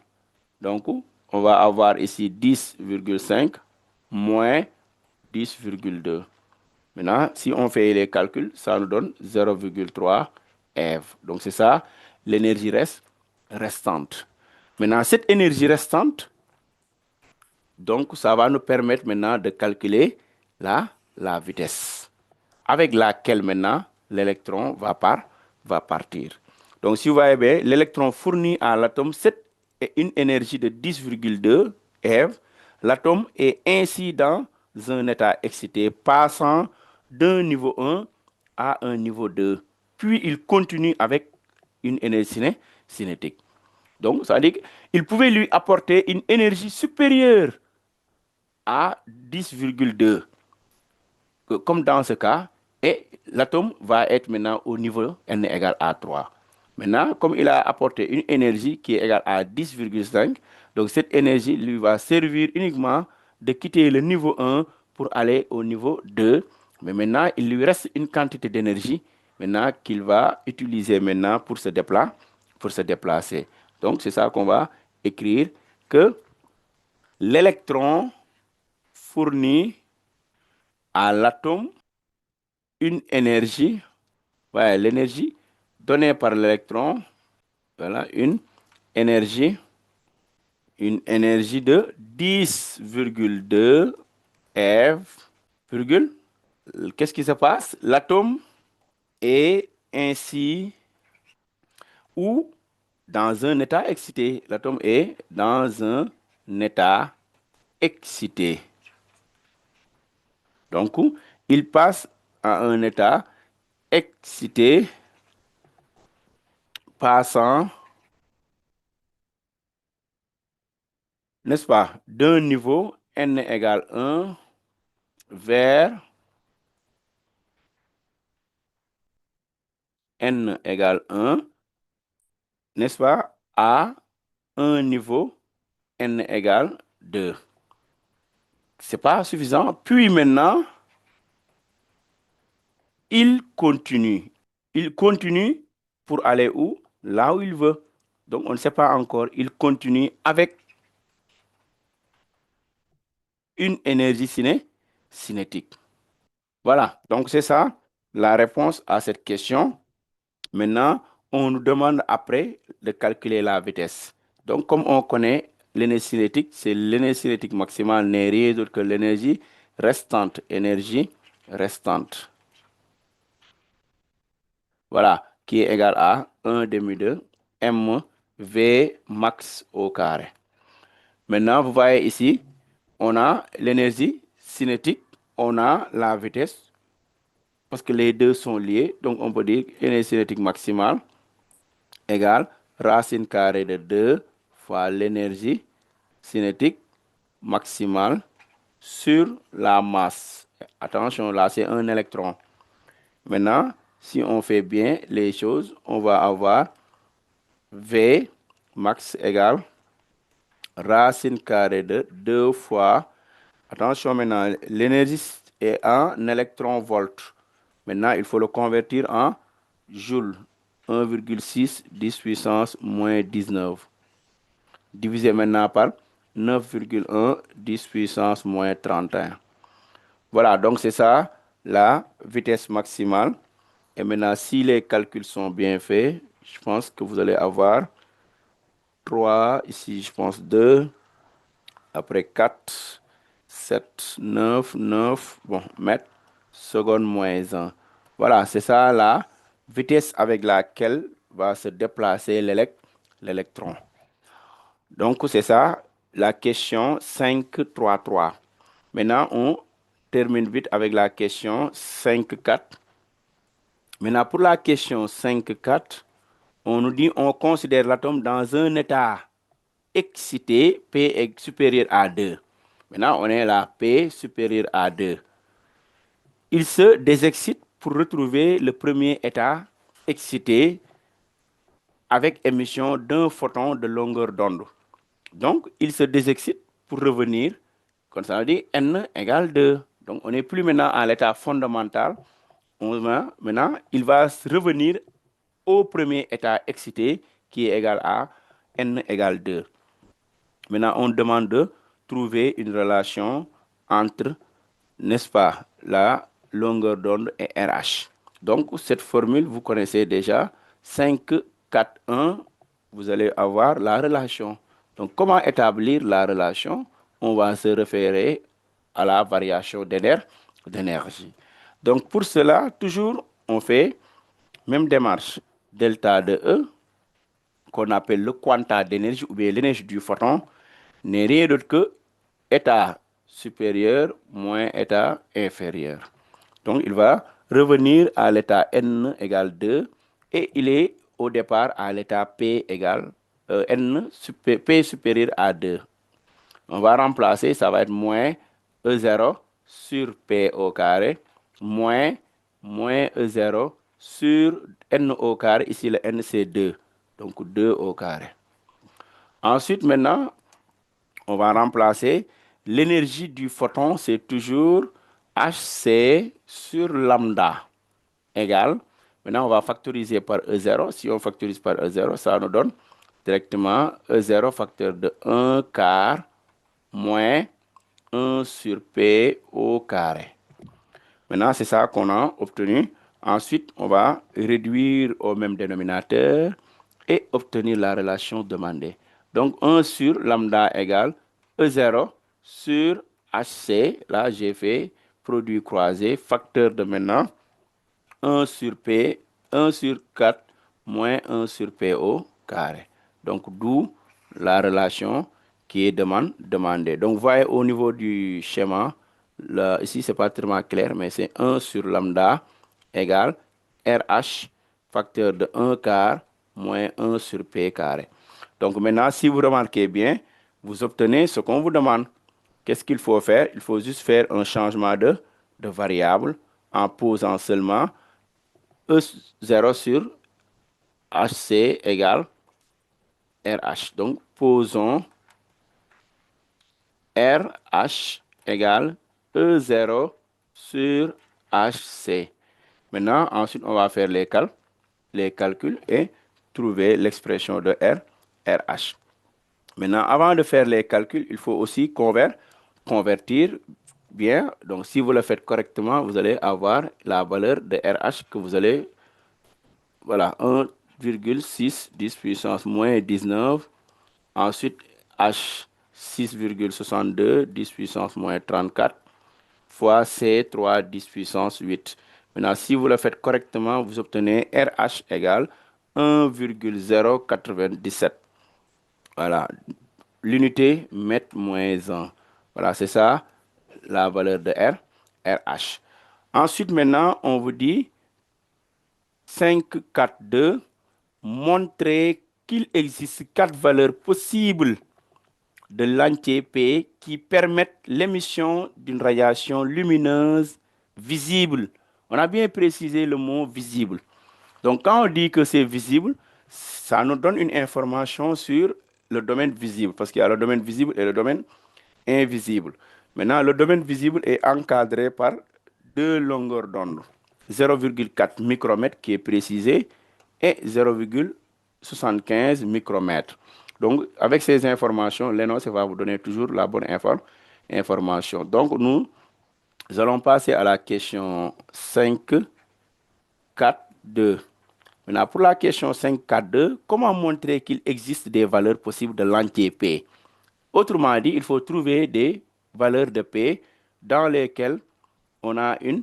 Donc, on va avoir ici 10,5 moins 10,2. Maintenant, si on fait les calculs, ça nous donne 0,3 eV. Donc, c'est ça, l'énergie restante. Maintenant, cette énergie restante, donc, ça va nous permettre maintenant de calculer la vitesse avec laquelle maintenant l'électron va partir. Donc, si vous voyez bien, l'électron fournit à l'atome une énergie de 10,2 eV. L'atome est ainsi dans un état excité, passant d'un niveau 1 à un niveau 2. Puis, il continue avec une énergie cinétique. Donc, ça veut dire qu'il pouvait lui apporter une énergie supérieure à 10,2. Comme dans ce cas, et l'atome va être maintenant au niveau n égale à 3. Maintenant, comme il a apporté une énergie qui est égale à 10,5, donc cette énergie lui va servir uniquement de quitter le niveau 1 pour aller au niveau 2. Mais maintenant, il lui reste une quantité d'énergie maintenant qu'il va utiliser maintenant pour se déplacer. Donc, c'est ça qu'on va écrire que l'électron fournit à l'atome une énergie, ouais, l'énergie donnée par l'électron, voilà, une énergie de 10,2 eV, virgule. Qu'est-ce qui se passe? L'atome est ainsi ou dans un état excité. L'atome est dans un état excité. Donc, il passe à un état excité passant, n'est-ce pas, d'un niveau n égale 1 vers n égale 1, n'est-ce pas, à un niveau n égale 2. Ce n'est pas suffisant. Puis maintenant, il continue. Il continue pour aller où? Là où il veut. Donc, on ne sait pas encore. Il continue avec une énergie cinétique. Voilà. Donc, c'est ça la réponse à cette question. Maintenant, on nous demande après de calculer la vitesse. Donc, comme on connaît l'énergie cinétique, c'est l'énergie cinétique maximale n'est rien d'autre que l'énergie restante. Énergie restante. Voilà, qui est égale à 1 demi de mv max au carré. Maintenant, vous voyez ici, on a l'énergie cinétique, on a la vitesse, parce que les deux sont liés. Donc, on peut dire énergie cinétique maximale égale racine carrée de 2 fois l'énergie cinétique maximale sur la masse. Attention, là, c'est un électron. Maintenant, si on fait bien les choses, on va avoir V max égale racine carrée de 2 fois. Attention maintenant, l'énergie est en électron-volt. Maintenant, il faut le convertir en joule. 1,6 10 puissance moins 19. Divisé maintenant par 9,1 10 puissance moins 31. Voilà, donc c'est ça la vitesse maximale. Et maintenant, si les calculs sont bien faits, je pense que vous allez avoir 3, ici je pense 2, après 4, 7, 9, bon, mètres, seconde moins 1. Voilà, c'est ça la vitesse avec laquelle va se déplacer l'électron. Donc, c'est ça la question 5.3.3. Maintenant, on termine vite avec la question 5.4. Maintenant, pour la question 5.4, on nous dit on considère l'atome dans un état excité, P est supérieur à 2. Maintenant, on est là, P supérieur à 2. Il se désexcite pour retrouver le premier état excité avec émission d'un photon de longueur d'onde. Donc, il se désexcite pour revenir, comme ça veut dire N égale 2. Donc, on n'est plus maintenant à l'état fondamental. Maintenant, il va revenir au premier état excité qui est égal à N égale 2. Maintenant, on demande de trouver une relation entre, n'est-ce pas, la longueur d'onde et RH. Donc, cette formule, vous connaissez déjà. 5, 4, 1, vous allez avoir la relation. Donc, comment établir la relation? On va se référer à la variation d'énergie. Donc, pour cela, toujours, on fait même démarche. Delta de E, qu'on appelle le quanta d'énergie ou bien l'énergie du photon, n'est rien d'autre que état supérieur moins état inférieur. Donc, il va revenir à l'état N égale 2 et il est au départ à l'état P égale P supérieur à 2. On va remplacer, ça va être moins E0 sur P au carré moins E0 sur N au carré. Ici, le N, c'est 2. Donc, 2 au carré. Ensuite, maintenant, on va remplacer l'énergie du photon, c'est toujours Hc sur lambda égale. Maintenant, on va factoriser par E0. Si on factorise par E0, ça nous donne directement E0 facteur de 1 quart moins 1 sur P au carré. Maintenant, c'est ça qu'on a obtenu. Ensuite, on va réduire au même dénominateur et obtenir la relation demandée. Donc, 1 sur lambda égale E0 sur HC. Là, j'ai fait produit croisé, facteur de maintenant 1 sur P, 1 sur 4 moins 1 sur P au carré. Donc, d'où la relation qui est demandée. Donc, vous voyez au niveau du schéma, là, ici, ce n'est pas tellement clair, mais c'est 1 sur lambda égale RH, facteur de 1 quart moins 1 sur P carré. Donc, maintenant, si vous remarquez bien, vous obtenez ce qu'on vous demande. Qu'est-ce qu'il faut faire? Il faut juste faire un changement de variable en posant seulement E0 sur HC égale RH. Donc, posons RH égale E0 sur HC. Maintenant, ensuite, on va faire les calculs et trouver l'expression de RH. Maintenant, avant de faire les calculs, il faut aussi convertir bien. Donc, si vous le faites correctement, vous allez avoir la valeur de RH que vous allez, voilà, 1,6 10 puissance moins 19. Ensuite, H 6,62 10 puissance moins 34 fois C 3 10 puissance 8. Maintenant, si vous le faites correctement, vous obtenez RH égale 1,097. Voilà, l'unité mètre moins 1. Voilà, c'est ça, la valeur de RH. Ensuite, maintenant, on vous dit 5, 4, 2, montrer qu'il existe 4 valeurs possibles de l'entier P qui permettent l'émission d'une radiation lumineuse visible. On a bien précisé le mot visible. Donc, quand on dit que c'est visible, ça nous donne une information sur le domaine visible, parce qu'il y a le domaine visible et le domaine invisible. Maintenant, le domaine visible est encadré par 2 longueurs d'onde, 0,4 micromètres qui est précisé et 0,75 micromètres. Donc, avec ces informations, l'énoncé va vous donner toujours la bonne information. Donc, nous allons passer à la question 5, 4, 2. Maintenant, pour la question 5.4.2, comment montrer qu'il existe des valeurs possibles de l'entier P? Autrement dit, il faut trouver des valeurs de P dans lesquelles on a une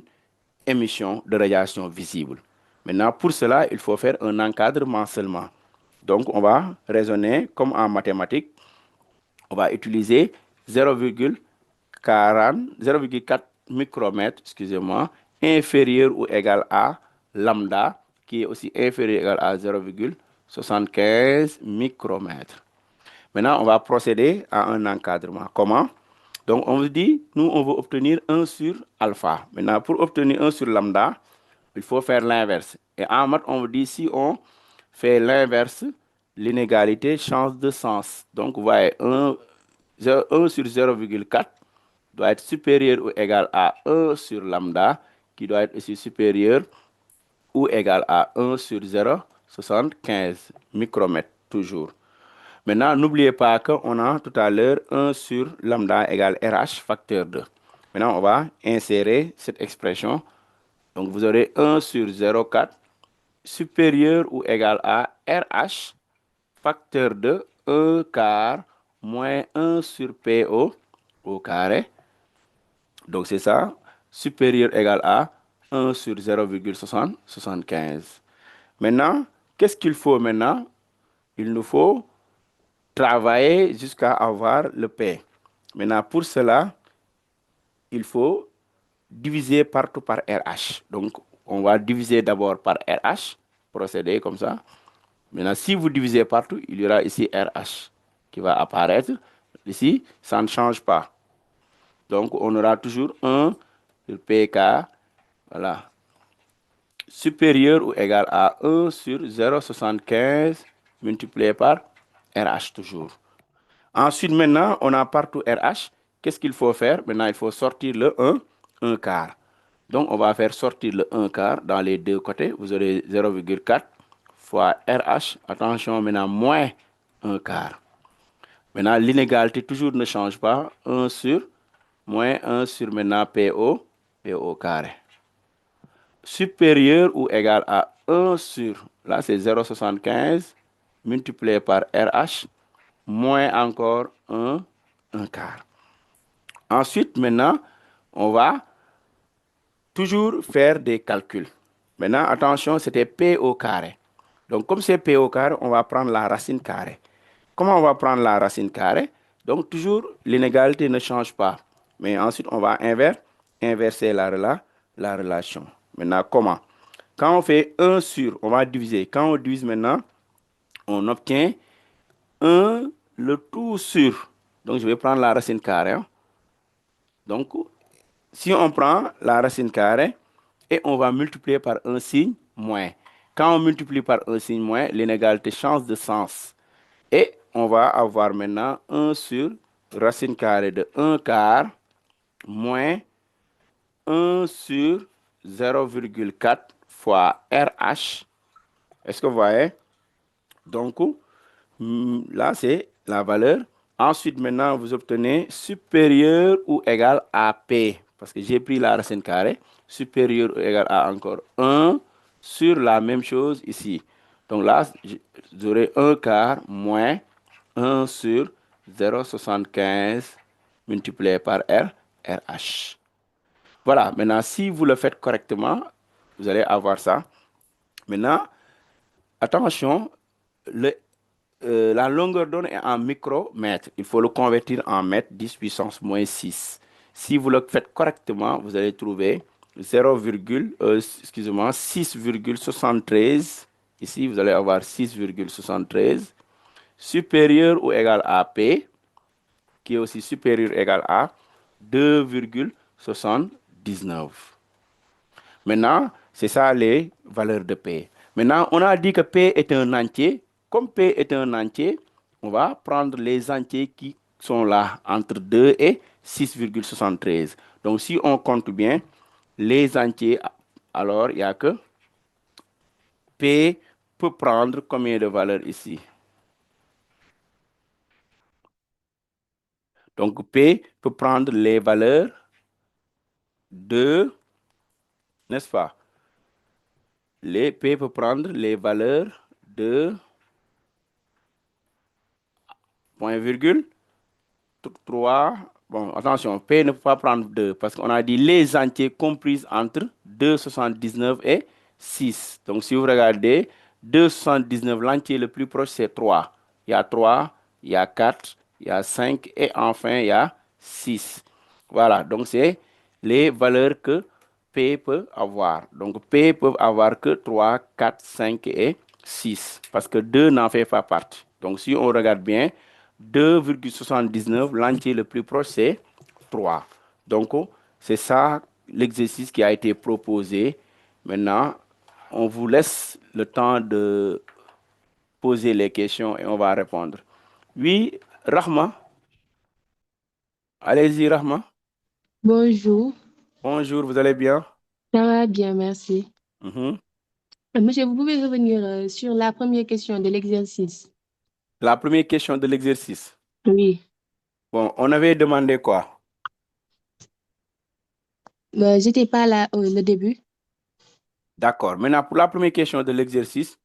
émission de radiation visible. Maintenant, pour cela, il faut faire un encadrement seulement. Donc, on va raisonner comme en mathématiques. On va utiliser 0,4 micromètres, inférieur ou égal à lambda, qui est aussi inférieur ou égal à 0,75. 0,75 micromètres. Maintenant, on va procéder à un encadrement. Comment? Donc, on vous dit, nous, on veut obtenir 1 sur alpha. Maintenant, pour obtenir 1 sur lambda, il faut faire l'inverse. Et en maths, on vous dit, si on fait l'inverse, l'inégalité change de sens. Donc, vous voyez, 1 sur 0,4 doit être supérieur ou égal à 1 sur lambda, qui doit être aussi supérieur ou égal à 1 sur 0,75 micromètres, toujours. Maintenant, n'oubliez pas qu'on a tout à l'heure 1 sur lambda égale RH facteur 2. Maintenant, on va insérer cette expression. Donc, vous aurez 1 sur 0,4 supérieur ou égal à RH facteur de 1 quart moins 1 sur PO au carré. Donc, c'est ça, supérieur égal à 1 sur 0,75. Maintenant, qu'est-ce qu'il faut maintenant? Il nous faut travailler jusqu'à avoir le P. Maintenant, pour cela, il faut diviser partout par RH. Donc, on va diviser d'abord par RH, procéder comme ça. Maintenant, si vous divisez partout, il y aura ici RH qui va apparaître. Ici, ça ne change pas. Donc, on aura toujours 1 sur PK, voilà, supérieur ou égal à 1 sur 0,75 multiplié par RH toujours. Ensuite, maintenant, on a partout RH. Qu'est-ce qu'il faut faire? Maintenant, il faut sortir le 1 quart. Donc, on va faire sortir le 1 quart dans les deux côtés. Vous aurez 0,4 fois RH. Attention, maintenant, moins 1 quart. Maintenant, l'inégalité toujours ne change pas. 1 sur, moins 1 sur maintenant PO au carré. Supérieur ou égal à 1 sur, là c'est 0,75 multiplié par RH, moins encore 1 quart. Ensuite, maintenant, on va toujours faire des calculs. Maintenant, attention, c'était P au carré. Donc, comme c'est P au carré, on va prendre la racine carrée. Comment on va prendre la racine carrée? Donc, toujours, l'inégalité ne change pas. Mais ensuite, on va inverser la relation. Maintenant, comment? Quand on fait 1 sur, on va diviser. Quand on divise maintenant, on obtient 1 le tout sur. Donc, je vais prendre la racine carrée. Hein. Donc, si on prend la racine carrée et on va multiplier par un signe moins. Quand on multiplie par un signe moins, l'inégalité change de sens. Et on va avoir maintenant 1 sur racine carrée de 1 quart moins 1 sur 0,4 fois RH. Est-ce que vous voyez? Donc, là, c'est la valeur. Ensuite, maintenant, vous obtenez supérieur ou égal à P. Parce que j'ai pris la racine carrée. Supérieur ou égal à encore 1 sur la même chose ici. Donc là, j'aurai 1 quart moins 1 sur 0,75 multiplié par RH. Voilà, maintenant, si vous le faites correctement, vous allez avoir ça. Maintenant, attention, la longueur d'onde est en micromètres. Il faut le convertir en mètres 10 puissance moins 6. Si vous le faites correctement, vous allez trouver 6,73. Ici, vous allez avoir 6,73 supérieur ou égal à P, qui est aussi supérieur ou égal à 2,79. Maintenant, c'est ça les valeurs de P. Maintenant, on a dit que P est un entier. Comme P est un entier, on va prendre les entiers qui sont là entre 2 et 6,73. Donc, si on compte bien les entiers, alors il n'y a que P peut prendre combien de valeurs ici? Donc, P peut prendre les valeurs de, n'est-ce pas? P peut prendre les valeurs de point virgule 3. Bon, attention, P ne peut pas prendre 2 parce qu'on a dit les entiers compris entre 2,79 et 6. Donc, si vous regardez, 2,79, l'entier le plus proche, c'est 3. Il y a 3, il y a 4, il y a 5 et enfin, il y a 6. Voilà, donc c'est les valeurs que P peut avoir. Donc, P peut avoir que 3, 4, 5 et 6, parce que 2 n'en fait pas partie. Donc, si on regarde bien, 2,79, l'entier le plus proche, c'est 3. Donc, c'est ça l'exercice qui a été proposé. Maintenant, on vous laisse le temps de poser les questions et on va répondre. Oui, Rahma. Allez-y, Rahma. Bonjour, Bonjour, vous allez bien? ça va bien, merci. Mhm. Monsieur, vous pouvez revenir sur la première question de l'exercice? La première question de l'exercice. Oui, Bon, on avait demandé quoi? j'étais pas là le début. D'accord. Maintenant, pour la première question de l'exercice,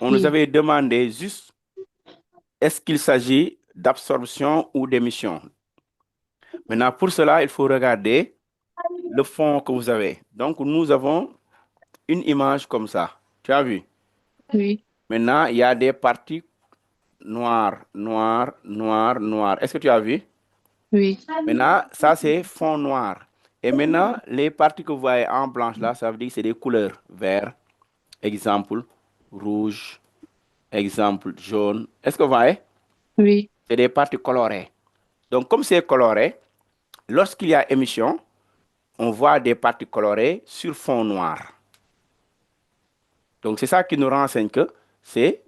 on nous Oui, avait demandé juste est-ce qu'il s'agit d'absorption ou d'émission? Maintenant, pour cela, il faut regarder le fond que vous avez. Donc, nous avons une image comme ça. Tu as vu? oui, Maintenant, il y a des parties noires, noires, noires, noires. Est-ce que tu as vu? oui, Maintenant, ça, c'est fond noir. Et maintenant, les parties que vous voyez en blanche là, ça veut dire que c'est des couleurs. Vert, exemple, rouge, exemple, jaune. Est-ce que vous voyez? oui, C'est des parties colorées. Donc, comme c'est coloré, lorsqu'il y a émission, on voit des parties colorées sur fond noir. Donc, c'est ça qui nous renseigne que c'est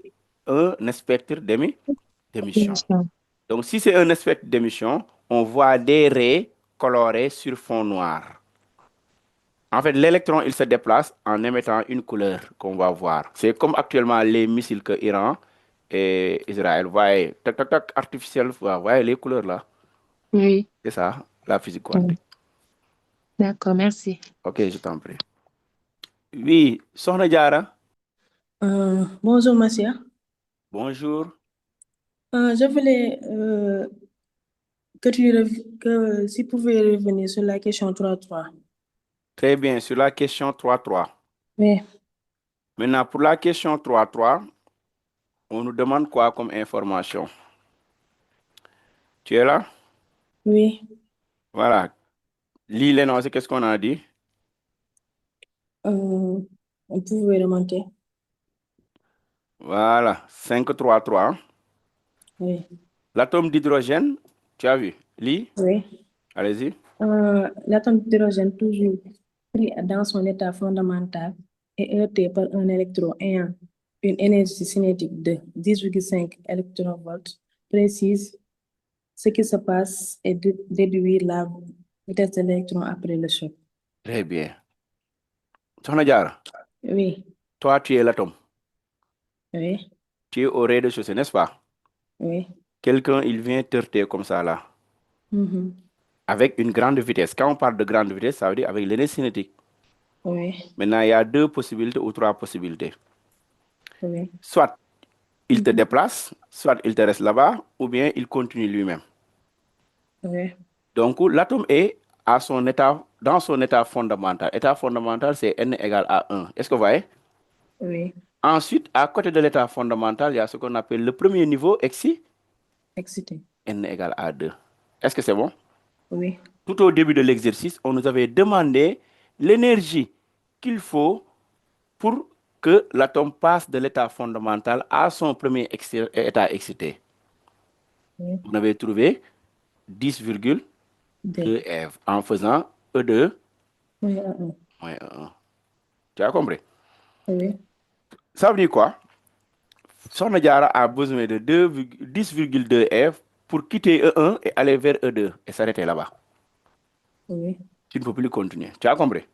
un spectre d'émission. Donc, si c'est un spectre d'émission, on voit des raies colorées sur fond noir. En fait, l'électron, il se déplace en émettant une couleur qu'on va voir. C'est comme actuellement les missiles que Iran et Israël voient, tac, tac, tac, artificiel, vous voyez les couleurs là. oui. C'est ça, la physique quantique. D'accord, merci. Ok, je t'en prie. Oui, Sohna Diarra, Bonjour, monsieur. bonjour. Je voulais que si vous pouvez revenir sur la question 3.3. Très bien, sur la question 3.3. Oui, Maintenant, pour la question 3.3, on nous demande quoi comme information? Tu es là? oui. Voilà. Lis l'énoncé, qu'est-ce qu'on a dit? On pouvait remonter. Voilà, 5.3.3. Oui, L'atome d'hydrogène, tu as vu? Lis, oui. allez-y. L'atome d'hydrogène, toujours pris dans son état fondamental, est heurté par un électron ayant une énergie cinétique de 10,5 électronvolts, précise ce qui se passe et déduire la vitesse de l'électron après le choc. Très bien. Sohna Diarra, Oui, toi, tu es l'atome. oui, Tu es au rez-de-chaussée, n'est-ce pas? oui. Quelqu'un, il vient t'heurter comme ça, là, Mhm. avec une grande vitesse. Quand on parle de grande vitesse, ça veut dire avec l'énergie cinétique. Oui, Maintenant, il y a deux possibilités ou trois possibilités. oui. Soit il te déplace, soit il te reste là-bas, ou bien il continue lui-même. Oui, Donc, l'atome est à son état, dans son état fondamental. État fondamental, c'est n égale à 1. Est-ce que vous voyez? oui. Ensuite, à côté de l'état fondamental, il y a ce qu'on appelle le premier niveau, Excité. n égale à 2. Est-ce que c'est bon? Oui, Tout au début de l'exercice, on nous avait demandé l'énergie qu'il faut pour que l'atome passe de l'état fondamental à son premier état excité. oui. On avait trouvé 10,2 D. eV en faisant E2 Oui, moins E1. Tu as compris? oui. Ça veut dire quoi? Sohna Diarra a besoin de 10,2 eV pour quitter E1 et aller vers E2 et s'arrêter là-bas. Oui, Tu ne peux plus continuer. Tu as compris?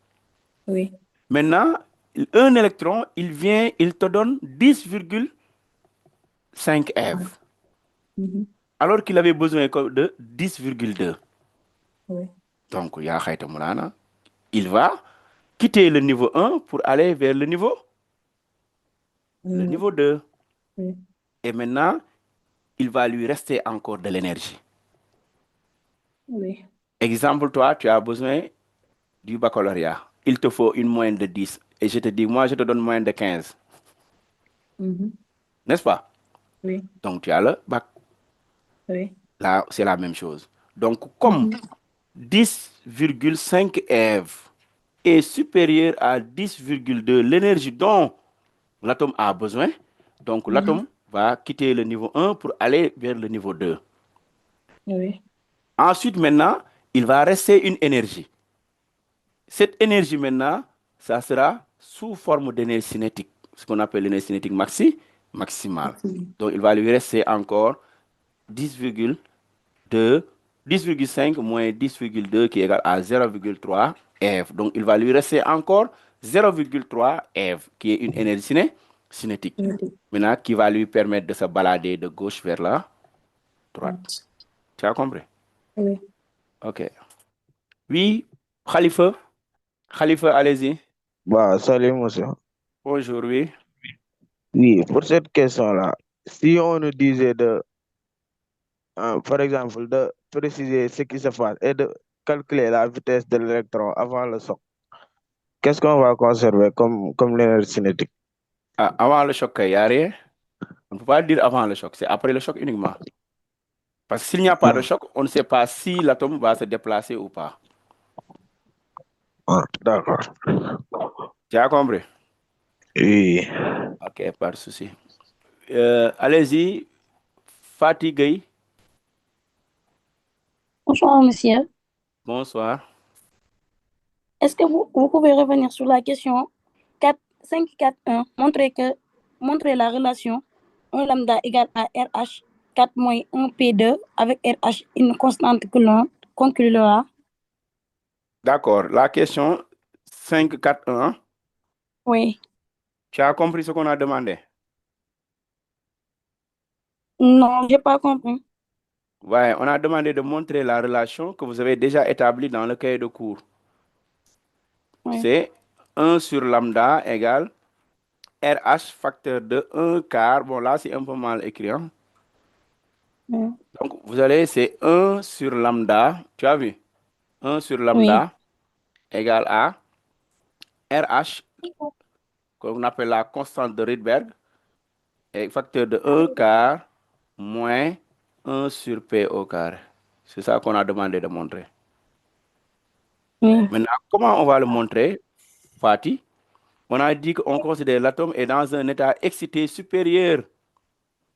oui. Maintenant, un électron, il vient, il te donne 10,5 eV, Mhm. alors qu'il avait besoin de 10,2. Oui, Donc, il va quitter le niveau 1 pour aller vers le niveau 2. oui. Et maintenant, il va lui rester encore de l'énergie. Oui, Exemple, toi, tu as besoin du baccalauréat. Il te faut une moyenne de 10. Et je te dis, moi, je te donne moyenne de 15. Mhm. N'est-ce pas? Oui, Donc, tu as le bac. oui. Là, c'est la même chose. Donc, comme 10,5 eV est supérieur à 10,2, l'énergie dont l'atome a besoin, Donc, l'atome va quitter le niveau 1 pour aller vers le niveau 2. Oui. Ensuite, maintenant, il va rester une énergie. Cette énergie, maintenant, ça sera sous forme d'énergie cinétique, ce qu'on appelle l'énergie cinétique maximale. Donc, il va lui rester encore 10,2, 10,5 moins 10,2 qui est égal à 0,3 eV. Donc, il va lui rester encore 0,3 eV, qui est une énergie cinétique. Maintenant, qui va lui permettre de se balader de gauche vers la droite. Tu as compris? Oui. OK. Oui, Khalifa. Khalifa, allez-y. Bah, salut, monsieur. Bonjour, oui. Oui, pour cette question-là, si on nous disait par exemple, de préciser ce qui se passe et de calculer la vitesse de l'électron avant le choc, qu'est-ce qu'on va conserver comme l'énergie cinétique? Ah, avant le choc, il n'y a rien. On ne peut pas dire avant le choc, c'est après le choc uniquement. Parce que s'il n'y a pas de choc, on ne sait pas si l'atome va se déplacer ou pas. Ah, d'accord. Tu as compris? Oui. OK, pas de souci. Allez-y, Fatih Gueye. Bonsoir, monsieur. Bonsoir. Est-ce que vous pouvez revenir sur la question 541, montrer la relation 1 lambda égale à RH 4 moins 1 P2 avec RH une constante que l'on conclura. D'accord. La question 541, Oui. tu as compris ce qu'on a demandé? Non, j'ai pas compris. Ouais, on a demandé de montrer la relation que vous avez déjà établie dans le cahier de cours. Oui. C'est 1 sur lambda égale RH facteur de 1 quart. Bon, là, c'est un peu mal écrit. Hein? Oui. Donc, vous allez, c'est 1 sur lambda. Tu as vu? 1 sur lambda égale à RH, qu'on appelle la constante de Rydberg, et facteur de 1 quart moins 1 sur P au carré. C'est ça qu'on a demandé de montrer. Oui. Maintenant, comment on va le montrer, Fatih? On a dit qu'on considère l'atome est dans un état excité supérieur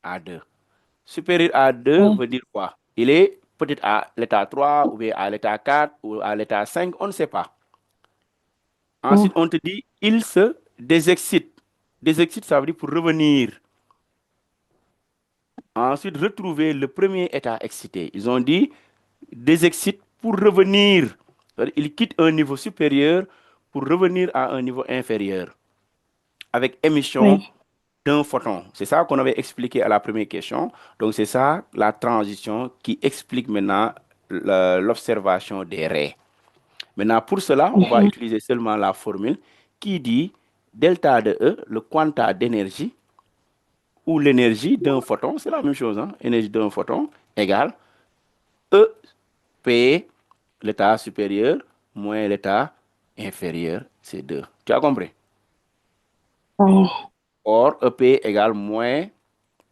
à 2. Supérieur à 2 veut dire quoi? Il est peut-être à l'état 3 ou bien à l'état 4 ou à l'état 5, on ne sait pas. Ensuite, on te dit il se désexcite. Désexcite, ça veut dire pour revenir. Ensuite, retrouver le premier état excité. Ils ont dit désexcite pour revenir. Il quitte un niveau supérieur pour revenir à un niveau inférieur avec émission d'un photon. C'est ça qu'on avait expliqué à la première question. Donc, c'est ça la transition qui explique maintenant l'observation des raies. Maintenant, pour cela, on va utiliser seulement la formule qui dit delta de E, le quanta d'énergie, ou l'énergie d'un photon, c'est la même chose, hein? Énergie d'un photon égale E, P, l'état supérieur, moins l'état inférieur, c'est 2. Tu as compris? Or, EP égale moins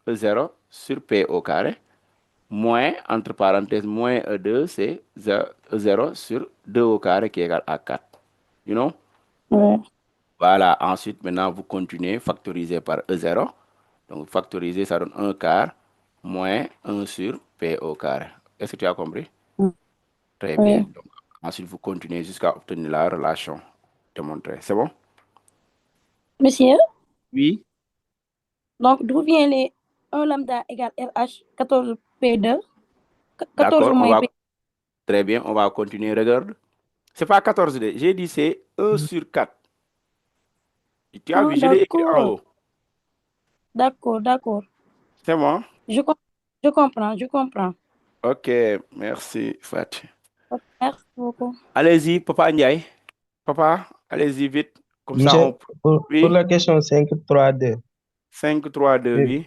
E0 sur P au carré, moins, entre parenthèses, moins E2, c'est E0 sur 2 au carré qui est égal à 4. You know? Voilà, ensuite, maintenant, vous continuez, factoriser par E0. Donc, factoriser, ça donne 1 quart moins 1 sur P au carré. Est-ce que tu as compris? Très bien. Donc, ensuite, vous continuez jusqu'à obtenir la relation démontrée. C'est bon? Monsieur, Oui. donc d'où vient les 1 lambda égale RH 14 P2? 14 D'accord, moins P. très bien, on va continuer. Regarde. C'est pas 14, j'ai dit c'est 1 sur 4. Tu as vu, je l'ai écrit en haut. D'accord. C'est bon? Je comprends. Ok, merci, Fatih. Merci beaucoup. Allez-y, Papa Ndiaye. Papa, allez-y vite. Comme ça, Monsieur, on... pour Oui, la question 5.3.2, 5, 3, 2, oui.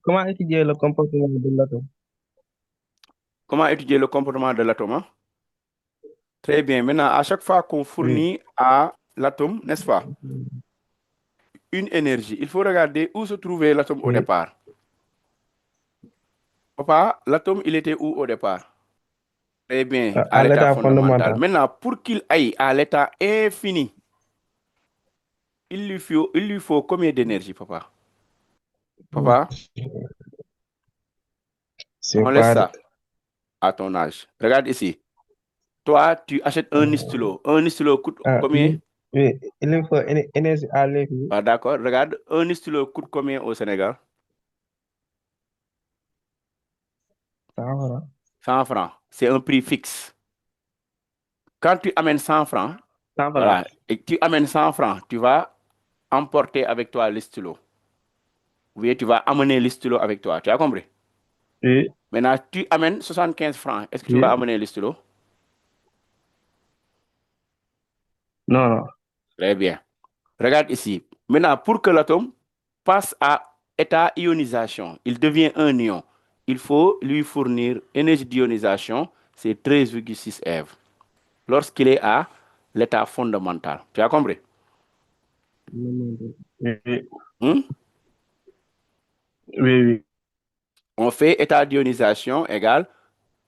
comment étudier le comportement de l'atome? Comment étudier le comportement de l'atome? Hein? Très bien. Maintenant, à chaque fois qu'on fournit à l'atome, n'est-ce pas, une énergie, il faut regarder où se trouvait l'atome au départ. Papa, l'atome, il était où au départ? Très bien, à l'état fondamental. Maintenant, pour qu'il aille à l'état infini, il lui faut combien d'énergie, papa? Papa, C'est on laisse pas... ça à ton âge. Regarde ici. Toi, tu achètes un stylo. Un stylo coûte Ah, combien? oui, il me faut une énergie à l'infini. Ah, d'accord. Regarde, un stylo coûte combien au Sénégal? 100 francs. 100 francs. C'est un prix fixe. Quand tu amènes 100 francs, 100 francs. voilà, et tu amènes 100 francs, tu vas emporter avec toi le stylo. Oui, tu vas amener le stylo avec toi. Tu as compris? Oui, Maintenant, tu amènes 75 francs. Est-ce que tu oui. vas amener le stylo? Non, non. Très bien. Regarde ici. Maintenant, pour que l'atome passe à état ionisation, il devient un ion. Il faut lui fournir énergie d'ionisation, c'est 13,6 eV. Lorsqu'il est à l'état fondamental. Tu as compris? Oui, oui. Hmm? Oui, oui. On fait état d'ionisation égale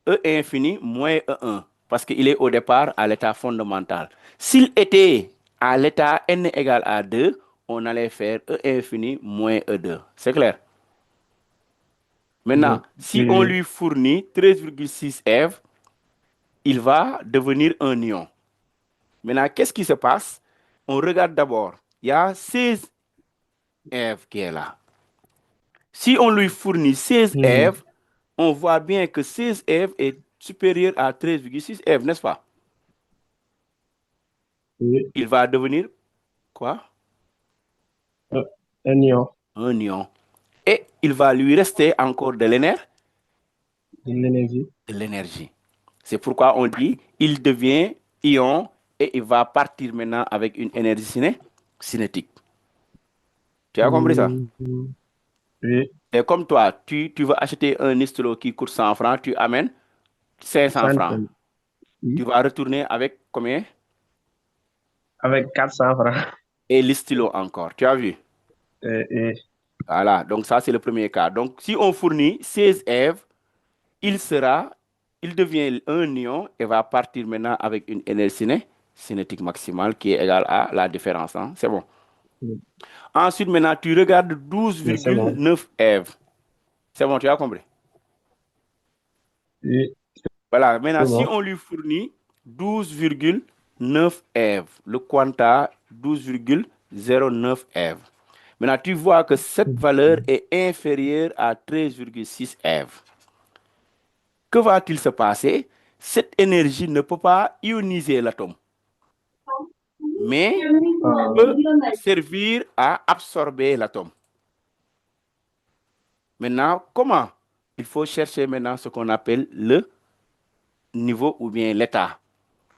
E infini moins E1 parce qu'il est au départ à l'état fondamental. S'il était à l'état n égale à 2, on allait faire E infini moins E2. C'est clair? Maintenant, si Oui, on oui. lui fournit 13,6 eV, il va devenir un ion. Maintenant, qu'est-ce qui se passe? On regarde d'abord. Il y a 16 eV qui est là. Si on lui fournit 16 Oui, eV, on voit bien que 16 eV est supérieur à 13,6 eV, n'est-ce pas? oui. Il va devenir quoi? Un ion Un ion. Et il va lui rester encore de l'énergie. de l'énergie. De l'énergie. C'est pourquoi on dit il devient ion et il va partir maintenant avec une énergie cinétique. Tu as compris ça? Oui. Et comme toi, tu vas acheter un stylo qui coûte 100 francs, tu amènes 500 francs. Centaine. Oui. Tu vas retourner avec combien? Avec 400 francs. Et le stylo encore. Tu as vu? Et Voilà, donc ça c'est le premier cas. Donc si on fournit 16 eV, il devient un ion et va partir maintenant avec une énergie cinétique maximale qui est égale à la différence. Hein? C'est bon. oui. Ensuite, maintenant, tu regardes Oui, c'est bon. 12,9 eV. C'est bon, tu as compris? Oui, Voilà, maintenant, c'est si bon. on lui fournit 12,9 eV, le quanta 12,09 eV. Maintenant, tu vois que cette valeur est inférieure à 13,6 eV. Que va-t-il se passer? Cette énergie ne peut pas ioniser l'atome, mais peut servir à absorber l'atome. Maintenant, comment? Il faut chercher maintenant ce qu'on appelle le niveau ou bien l'état.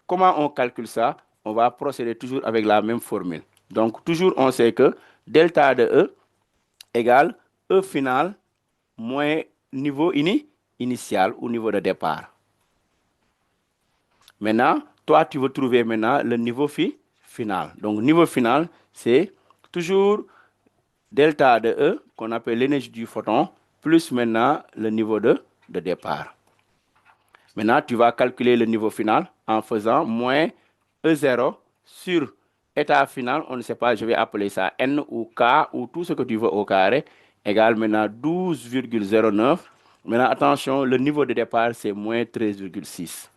Comment on calcule ça? On va procéder toujours avec la même formule. Donc, toujours on sait que delta de E égale E final moins niveau initial ou niveau de départ. Maintenant, toi, tu veux trouver maintenant le niveau final. Donc, niveau final, c'est toujours delta de E, qu'on appelle l'énergie du photon, plus maintenant le niveau de départ. Maintenant, tu vas calculer le niveau final en faisant moins E0 sur état final, on ne sait pas, je vais appeler ça N ou K ou tout ce que tu veux au carré, égale maintenant 12,09. Maintenant, attention, le niveau de départ, c'est moins 13,6.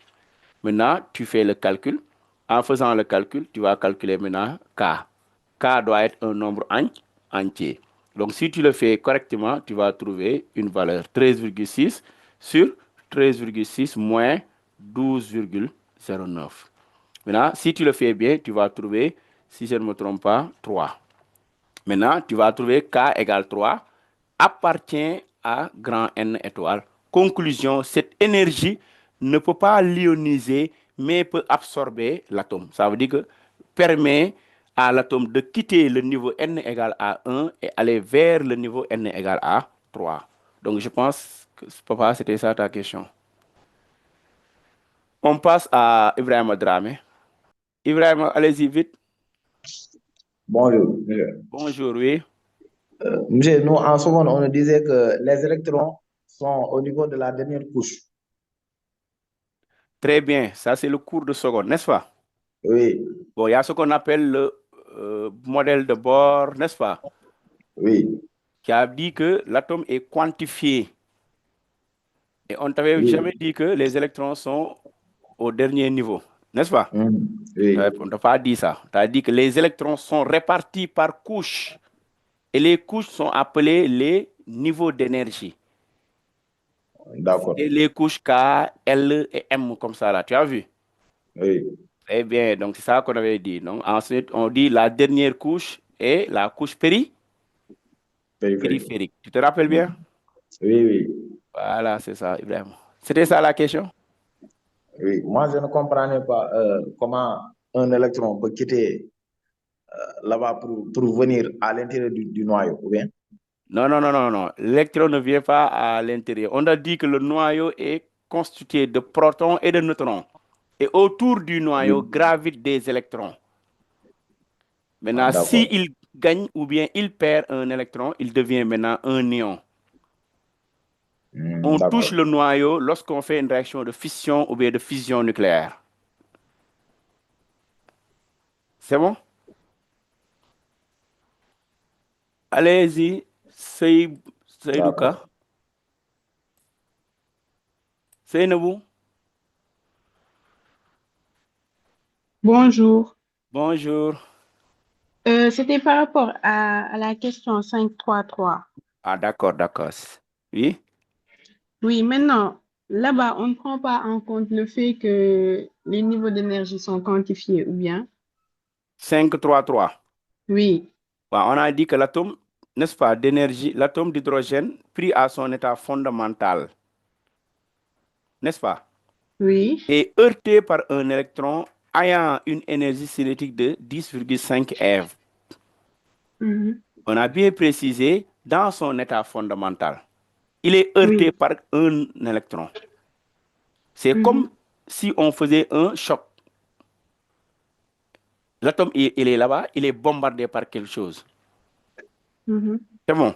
Maintenant, tu fais le calcul. En faisant le calcul, tu vas calculer maintenant K. K doit être un nombre entier. Donc, si tu le fais correctement, tu vas trouver une valeur 13,6 sur 13,6 moins 12,09. Maintenant, si tu le fais bien, tu vas trouver, si je ne me trompe pas, 3. Maintenant, tu vas trouver K égale 3 appartient à grand N étoile. Conclusion, cette énergie ne peut pas l'ioniser, mais peut absorber l'atome. Ça veut dire que permet à l'atome de quitter le niveau N égale à 1 et aller vers le niveau N égale à 3. Donc, je pense que, papa, c'était ça ta question. On passe à Ibrahim Dramé. Ibrahim, allez-y vite. Bonjour, monsieur. Bonjour, oui. Monsieur, nous, en seconde, on nous disait que les électrons sont au niveau de la dernière couche. Très bien, ça c'est le cours de seconde, n'est-ce pas? Oui, Bon, il y a ce qu'on appelle le modèle de Bohr, n'est-ce pas? oui. qui a dit que l'atome est quantifié. Et on ne t'avait Oui. jamais dit que les électrons sont au dernier niveau, n'est-ce pas? Oui. On ne t'a pas dit ça. Tu as dit que les électrons sont répartis par couches. Et les couches sont appelées les niveaux d'énergie. D'accord. Et les couches K, L et M comme ça là, tu as vu? Oui. Eh bien, donc c'est ça qu'on avait dit. Donc, ensuite, on dit la dernière couche est la couche périphérique. Tu te rappelles bien? Oui, oui. Voilà, c'est ça, Ibrahim. C'était ça la question? Oui. Moi, je ne comprenais pas comment un électron peut quitter là-bas pour venir à l'intérieur du noyau, ou bien? Non, non, non, non, non. L'électron ne vient pas à l'intérieur. On a dit que le noyau est constitué de protons et de neutrons. Et autour du noyau gravitent des électrons. Maintenant, D'accord. s'il gagne ou bien il perd un électron, il devient maintenant un ion. On D'accord. touche le noyau lorsqu'on fait une réaction de fission ou bien de fusion nucléaire. C'est bon? Allez-y, Seydouka. Seynabou. Bonjour. Bonjour. C'était par rapport à la question 5.3.3. Ah, d'accord, d'accord. Oui? Oui, maintenant, là-bas, on ne prend pas en compte le fait que les niveaux d'énergie sont quantifiés, ou bien? 5.3.3. Oui. On a dit que l'atome, n'est-ce pas, d'énergie, l'atome d'hydrogène pris à son état fondamental, n'est-ce pas? Oui. Et heurté par un électron ayant une énergie cinétique de 10,5 eV. On a bien précisé dans son état fondamental. Il est heurté par un électron. C'est comme si on faisait un choc. L'atome, il est là-bas, il est bombardé par quelque chose. C'est bon?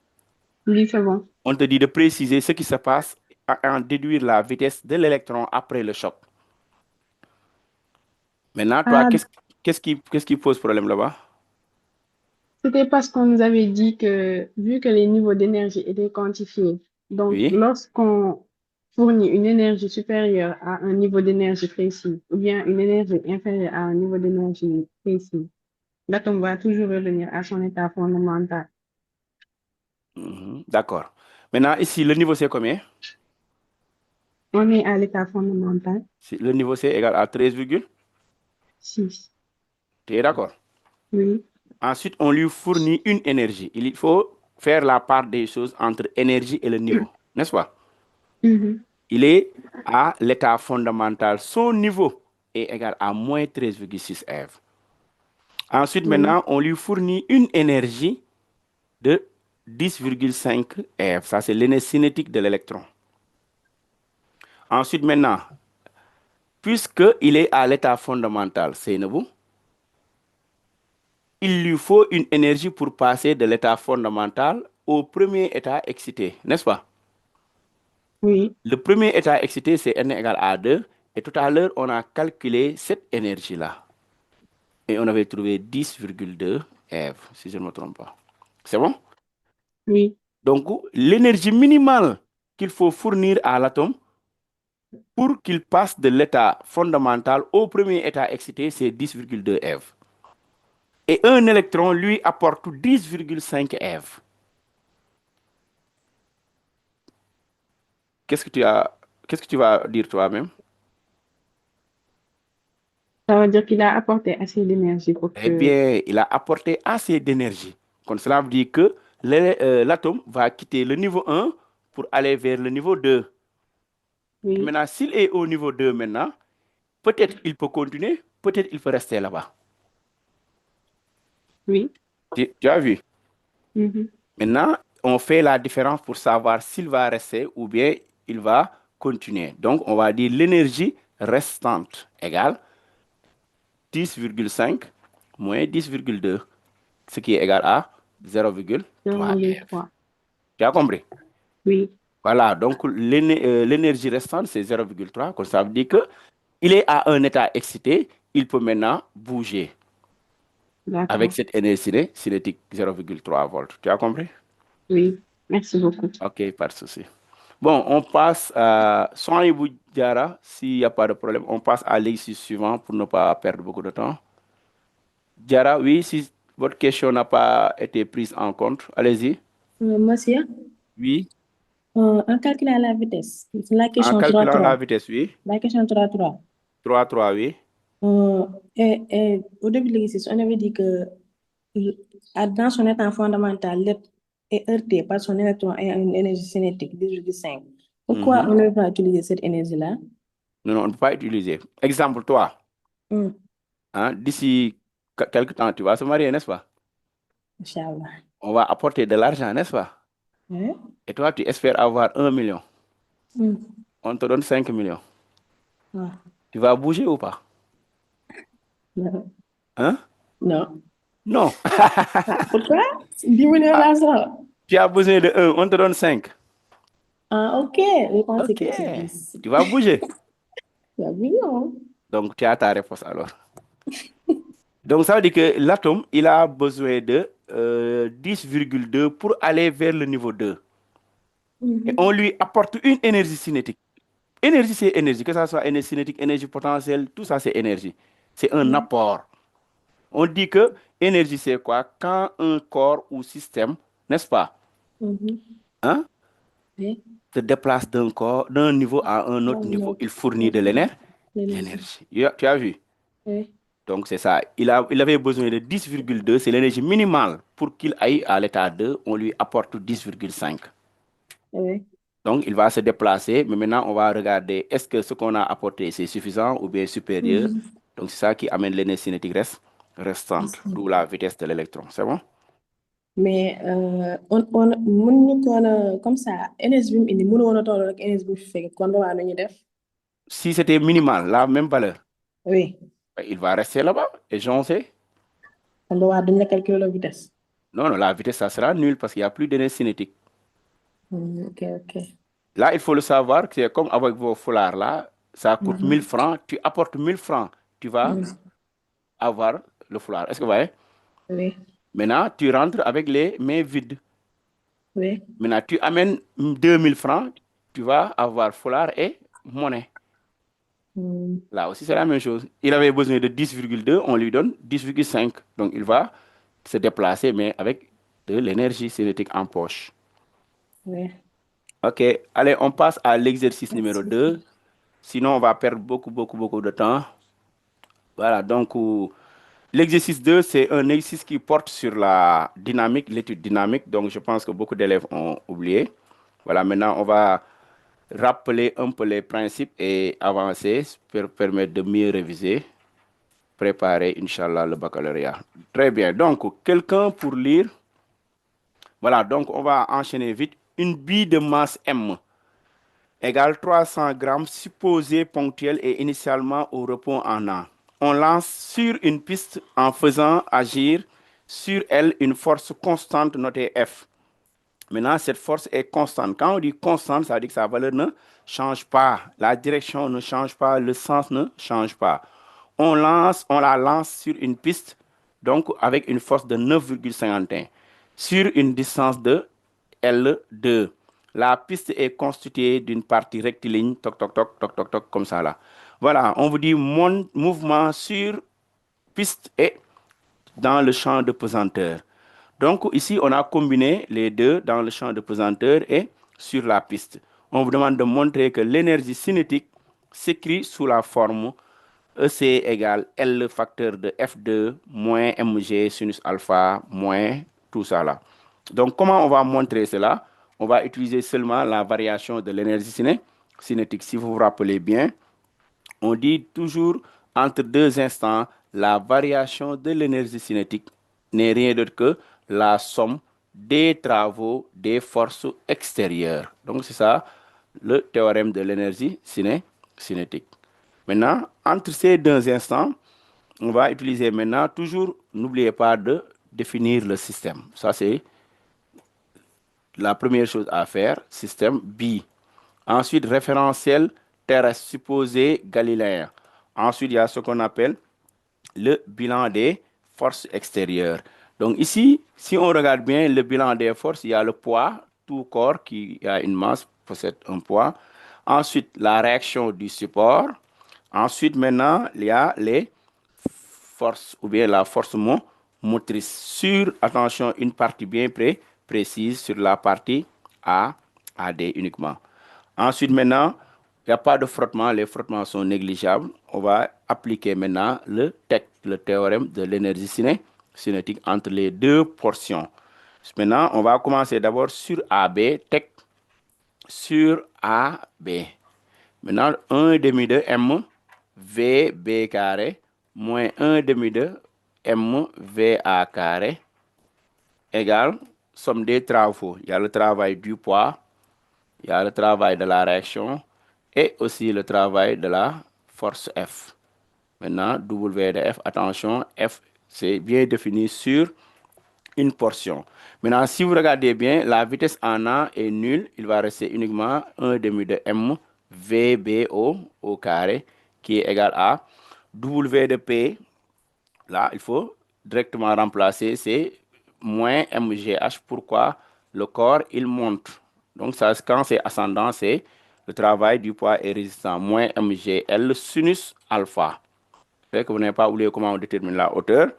Oui, c'est bon. On te dit de préciser ce qui se passe en déduire la vitesse de l'électron après le choc. Maintenant, toi, qu'est-ce qui pose problème là-bas? C'était parce qu'on nous avait dit que, vu que les niveaux d'énergie étaient quantifiés, donc Oui. lorsqu'on fournit une énergie supérieure à un niveau d'énergie précis, ou bien une énergie inférieure à un niveau d'énergie précis, l'atome va toujours revenir à son état fondamental. D'accord. Maintenant, ici, le niveau c'est combien? On est à l'état fondamental. Le niveau c'est égal à 13,6. Tu es d'accord? Oui. Ensuite, on lui fournit une énergie. Il faut faire la part des choses entre énergie et le niveau, n'est-ce pas? Il est à l'état fondamental. Son niveau est égal à moins 13,6 eV. Ensuite, maintenant, on lui fournit une énergie de 10,5 eV. Ça, c'est l'énergie cinétique de l'électron. Ensuite, maintenant, puisqu'il est à l'état fondamental, c'est nouveau, il lui faut une énergie pour passer de l'état fondamental au premier état excité, n'est-ce pas? Oui. Le premier état excité, c'est n égale à 2. Et tout à l'heure, on a calculé cette énergie-là. Et on avait trouvé 10,2 eV, si je ne me trompe pas. C'est bon? Oui. Donc, l'énergie minimale qu'il faut fournir à l'atome pour qu'il passe de l'état fondamental au premier état excité, c'est 10,2 eV. Et un électron, lui, apporte 10,5 eV. Qu'est-ce que tu vas dire toi-même? Ça veut dire qu'il a apporté assez d'énergie pour que... Eh bien, il a apporté assez d'énergie. Donc, cela veut dire que l'atome va quitter le niveau 1 pour aller vers le niveau 2. Oui. Et maintenant, s'il est au niveau 2 maintenant, peut-être il peut continuer, peut-être il peut rester là-bas. Oui. Tu as vu? Maintenant, on fait la différence pour savoir s'il va rester ou bien il va continuer. Donc, on va dire l'énergie restante égale 10,5 moins 10,2, ce qui est égal à 0,3 eV. Tu as compris? Oui. Voilà, donc l'énergie restante, c'est 0,3. Donc, ça veut dire qu'il est à un état excité, il peut maintenant bouger. Avec cette énergie cinétique 0,3 volts. Tu as compris? Oui, merci beaucoup. Ok, pas de souci. Bon, on passe à Sohaibou Diarra, s'il n'y a pas de problème, on passe à l'exercice suivant pour ne pas perdre beaucoup de temps. Diarra, oui, si votre question n'a pas été prise en compte, allez-y. Monsieur, Oui, en calculant la vitesse, la en question calculant la 3-3, vitesse, oui. la question 3-3, 3-3, oui. au début de l'exercice, on avait dit que dans son état fondamental, l'aide est heurté par son électron et une énergie cinétique 10,5. Pourquoi on ne va pas utiliser cette énergie-là? Non, non, on ne peut pas utiliser. Exemple, toi, Hmm, hein, d'ici quelques temps, tu vas se marier, n'est-ce pas? Inch'Allah. On va apporter de l'argent, n'est-ce pas? Hein? Et toi, tu espères avoir 1 million. Hmm, On te donne 5 millions. ah, Tu vas bouger ou pas? non. Hein? Non. Non. Pourquoi? 10 millions d'argent. Tu as besoin de 1, on te donne 5. Ah, ok. Je pensais Ok. que c'est 10. Tu vas bouger. C'est mignon. Donc, tu as ta réponse alors. Donc, ça veut dire que l'atome, il a besoin de 10,2 pour aller vers le niveau 2. Et on lui apporte une énergie cinétique. Énergie, c'est énergie, que ce soit énergie cinétique, énergie potentielle, tout ça, c'est énergie. C'est un apport. On dit que énergie, c'est quoi? Quand un corps ou système, n'est-ce pas, hein, Oui. se déplace d'un niveau à un autre niveau, il fournit de l'énergie. Tu as vu? Oui. Donc, c'est ça. Il avait besoin de 10,2, c'est l'énergie minimale. Pour qu'il aille à l'état 2, on lui apporte 10,5. Oui. Donc, il va se déplacer, mais maintenant, on va regarder est-ce que ce qu'on a apporté, c'est suffisant ou bien supérieur. Donc, c'est ça qui amène l'énergie cinétique restante, d'où la vitesse de l'électron. C'est bon? Mais mënuñu ko woon a comme ça énergie bi mu indi mënu woon a toll rek énergie bi mu fi fekk kon boobaa nu ñuy def. Si c'était minimal, la même valeur, Oui. il va rester là-bas et joncer. Kon boobaa duñ la calculer la vitesse. Non, non, la vitesse, ça sera nul parce qu'il n'y a plus d'énergie cinétique. Ok, ok. Là, il faut le savoir, que c'est comme avec vos foulards là, ça coûte 1000 francs. Tu apportes 1000 francs, tu vas avoir le foulard. Est-ce que vous voyez? Oui. Maintenant, tu rentres avec les mains vides. Oui. Maintenant, tu amènes 2000 francs, tu vas avoir foulard et monnaie. Là aussi, c'est la même chose. Il avait besoin de 10,2, on lui donne 10,5. Donc, il va se déplacer, mais avec de l'énergie cinétique en poche. Oui. OK, allez, on passe à l'exercice numéro 2. Sinon, on va perdre beaucoup de temps. Voilà, donc l'exercice 2, c'est un exercice qui porte sur la dynamique, l'étude dynamique. Donc, je pense que beaucoup d'élèves ont oublié. Voilà, maintenant, on va rappeler un peu les principes et avancer pour permettre de mieux réviser, préparer, Inch'Allah, le baccalauréat. Très bien. Donc, quelqu'un pour lire. Voilà, donc on va enchaîner vite. Une bille de masse M égale 300 grammes supposée ponctuelle et initialement au repos en A. On lance sur une piste en faisant agir sur elle une force constante notée F. Maintenant, cette force est constante. Quand on dit constante, ça veut dire que sa valeur ne change pas. La direction ne change pas, le sens ne change pas. On la lance sur une piste, donc avec une force de 9,51 sur une distance de L2. La piste est constituée d'une partie rectiligne, toc, toc, toc, toc, toc, toc, comme ça là. Voilà, on vous dit mouvement sur piste et dans le champ de pesanteur. Donc ici, on a combiné les deux dans le champ de pesanteur et sur la piste. On vous demande de montrer que l'énergie cinétique s'écrit sous la forme EC égale L facteur de F2 moins mg sinus alpha moins tout ça là. Donc comment on va montrer cela? On va utiliser seulement la variation de l'énergie cinétique. Si vous vous rappelez bien, on dit toujours entre deux instants, la variation de l'énergie cinétique n'est rien d'autre que la somme des travaux des forces extérieures. Donc c'est ça le théorème de l'énergie cinétique. Maintenant, entre ces deux instants, on va utiliser maintenant toujours, n'oubliez pas de définir le système. Ça c'est la première chose à faire, système B. Ensuite, référentiel terrestre supposé galiléen. Ensuite, il y a ce qu'on appelle le bilan des forces extérieures. Donc ici, si on regarde bien le bilan des forces, il y a le poids, tout corps qui a une masse, possède un poids. Ensuite, la réaction du support. Ensuite, maintenant, il y a les forces ou bien la force motrice sur, attention, une partie bien précise sur la partie AD uniquement. Ensuite, maintenant, il n'y a pas de frottement, les frottements sont négligeables. On va appliquer maintenant le théorème de l'énergie cinétique entre les deux portions. Maintenant, on va commencer d'abord sur AB, tech sur AB. Maintenant, 1 demi de M VB carré moins 1 demi de M VA carré égale somme des travaux. Il y a le travail du poids, il y a le travail de la réaction et aussi le travail de la force F. Maintenant, W de F, attention, F, c'est bien défini sur une portion. Maintenant, si vous regardez bien, la vitesse en A est nulle. Il va rester uniquement 1 demi de M VBO au carré qui est égal à W de P. Là, il faut directement remplacer, c'est moins MGH. Pourquoi? Le corps, il monte. Donc, ça, quand c'est ascendant, c'est le travail du poids et résistant. Moins MGL sinus alpha. C'est que vous n'avez pas oublié comment on détermine la hauteur.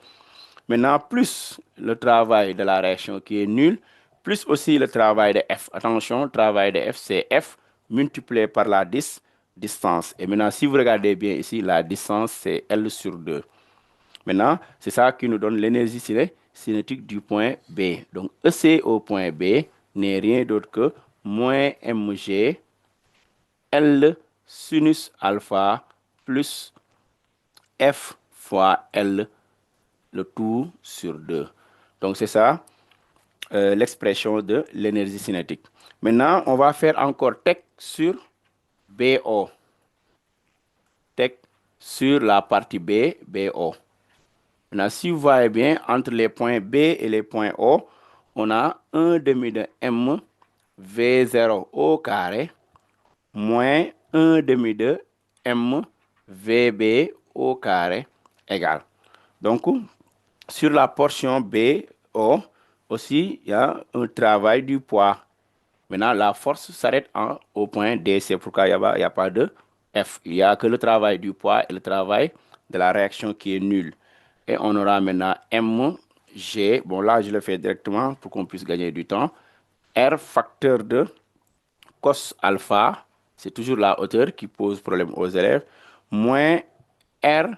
Maintenant, plus le travail de la réaction qui est nul, plus aussi le travail de F. Attention, le travail de F, c'est F multiplié par la distance. Et maintenant, si vous regardez bien ici, la distance, c'est L sur 2. Maintenant, c'est ça qui nous donne l'énergie cinétique du point B. Donc, EC au point B n'est rien d'autre que moins mg L sinus alpha plus F fois L, le tout sur 2. Donc, c'est ça l'expression de l'énergie cinétique. Maintenant, on va faire encore tech sur BO. Tech sur la partie B, BO. Maintenant, si vous voyez bien, entre les points B et les points O, on a 1 demi de M V0 au carré moins 1 demi de M VB au carré égale. Donc, sur la portion BO, aussi, il y a un travail du poids. Maintenant, la force s'arrête au point D. C'est pourquoi il n'y a pas de F. Il n'y a que le travail du poids et le travail de la réaction qui est nul. Et on aura maintenant mg. Bon, là, je le fais directement pour qu'on puisse gagner du temps. R facteur de cos alpha. C'est toujours la hauteur qui pose problème aux élèves. Moins R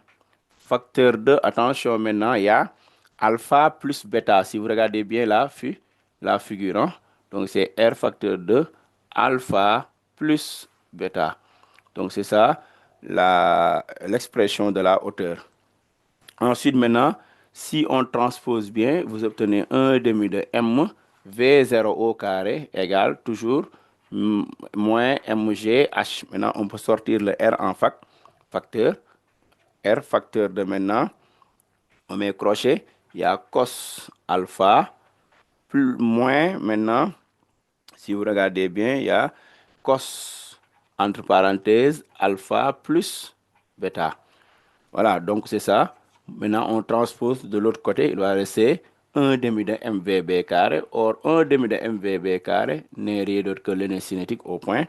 facteur de, attention maintenant, il y a alpha plus bêta. Si vous regardez bien la figure, hein? Donc c'est R facteur de alpha plus bêta. Donc c'est ça l'expression de la hauteur. Ensuite maintenant, si on transpose bien, vous obtenez 1 demi de M V0 au carré égale toujours moins MGH. Maintenant, on peut sortir le R en facteur. R facteur de maintenant, on met crochet, il y a cos alpha, plus moins maintenant, si vous regardez bien, il y a cos, entre parenthèses, alpha plus bêta. Voilà, donc c'est ça. Maintenant, on transpose de l'autre côté, il va rester 1 demi de MVB carré. Or, 1 demi de MVB carré n'est rien d'autre que l'énergie cinétique au point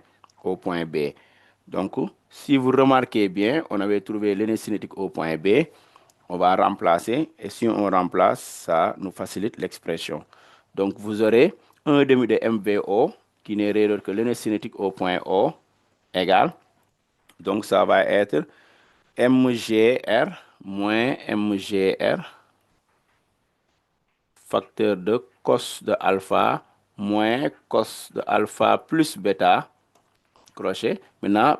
B. Donc, si vous remarquez bien, on avait trouvé l'énergie cinétique au point B. On va remplacer. Et si on remplace, ça nous facilite l'expression. Donc, vous aurez 1 demi de MVO, qui n'est rien d'autre que l'énergie cinétique au point O, égale. Donc, ça va être MGR moins MGR, facteur de cos de alpha moins cos de alpha plus bêta, crochet. Maintenant,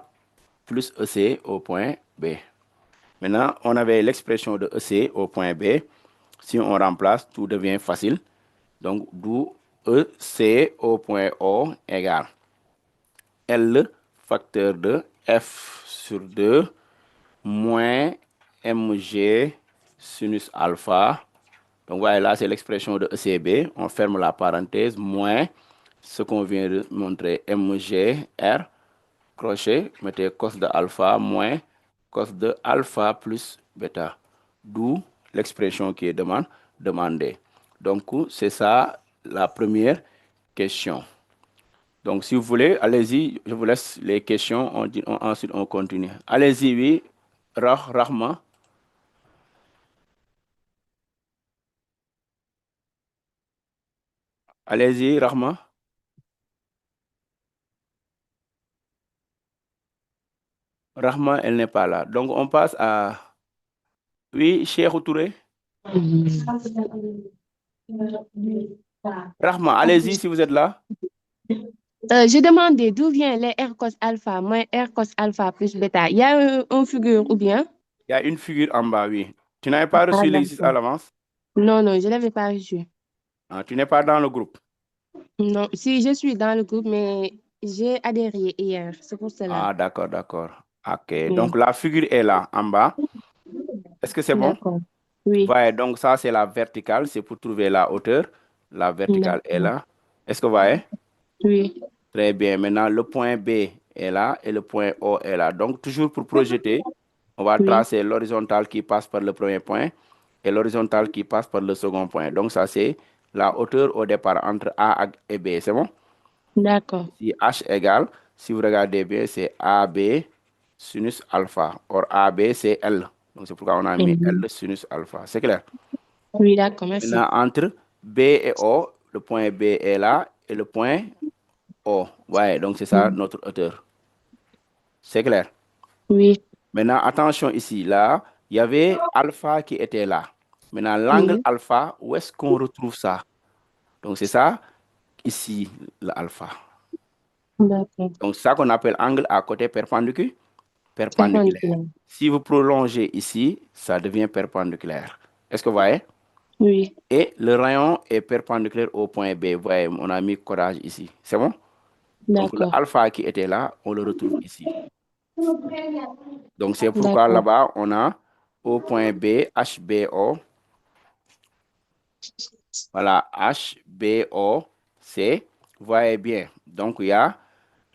plus EC au point B. Maintenant, on avait l'expression de EC au point B. Si on remplace, tout devient facile. Donc, d'où EC au point O égale L facteur de F sur 2 moins mg sinus alpha. Donc, voilà, là, c'est l'expression de ECB. On ferme la parenthèse, moins ce qu'on vient de montrer, mgr, crochet, mettez cos de alpha moins cos de alpha plus bêta. D'où l'expression qui est demandée. Donc, c'est ça la première question. Donc, si vous voulez, allez-y, je vous laisse les questions, ensuite on continue. Allez-y, oui, Rahma. Allez-y, Rahma. Rahma, elle n'est pas là. Donc, on passe à... Oui, Cheikh Touré. Rahma, allez-y si vous êtes là. Je demandais d'où vient les R cos alpha moins R cos alpha plus bêta. Il y a une figure ou bien? Il y a une figure en bas, oui. Tu n'avais pas reçu l'exercice à l'avance? Non, non, je ne l'avais pas reçu. Ah, tu n'es pas dans le groupe? Non, si je suis dans le groupe, mais j'ai adhéré hier. C'est pour cela. Ah, d'accord, d'accord. OK. Donc, la figure est là, en bas. Est-ce que c'est bon? D'accord. Oui. Ouais, donc ça, c'est la verticale. C'est pour trouver la hauteur. La verticale est là. Est-ce que vous voyez? Oui. Très bien. Maintenant, le point B est là et le point O est là. Donc, toujours pour projeter, on va tracer l'horizontale qui passe par le premier point et l'horizontale qui passe par le second point. Donc, ça, c'est la hauteur au départ entre A et B. C'est bon? D'accord. Si H égale, si vous regardez bien, c'est AB sinus alpha. Or, AB, c'est L. Donc, c'est pourquoi on a mis L sinus alpha. C'est clair? Oui, d'accord, merci. Maintenant, entre B et O, le point B est là et le point O. Ouais, donc c'est ça notre hauteur. C'est clair? Oui. Maintenant, attention ici, là, il y avait alpha qui était là. Maintenant, l'angle alpha, où est-ce qu'on retrouve ça? Donc, c'est ça, ici, l'alpha. D'accord. Donc, c'est ça qu'on appelle angle à côté perpendiculaire. Si vous prolongez ici, ça devient perpendiculaire. Est-ce que vous voyez? Oui. Et le rayon est perpendiculaire au point B. Vous voyez, on a mis codage ici. C'est bon? Donc, le alpha qui était là, on le retrouve ici. Donc, c'est pourquoi là-bas, on a au point B, HBO. Voilà, HBO, c'est, vous voyez bien. Donc, il y a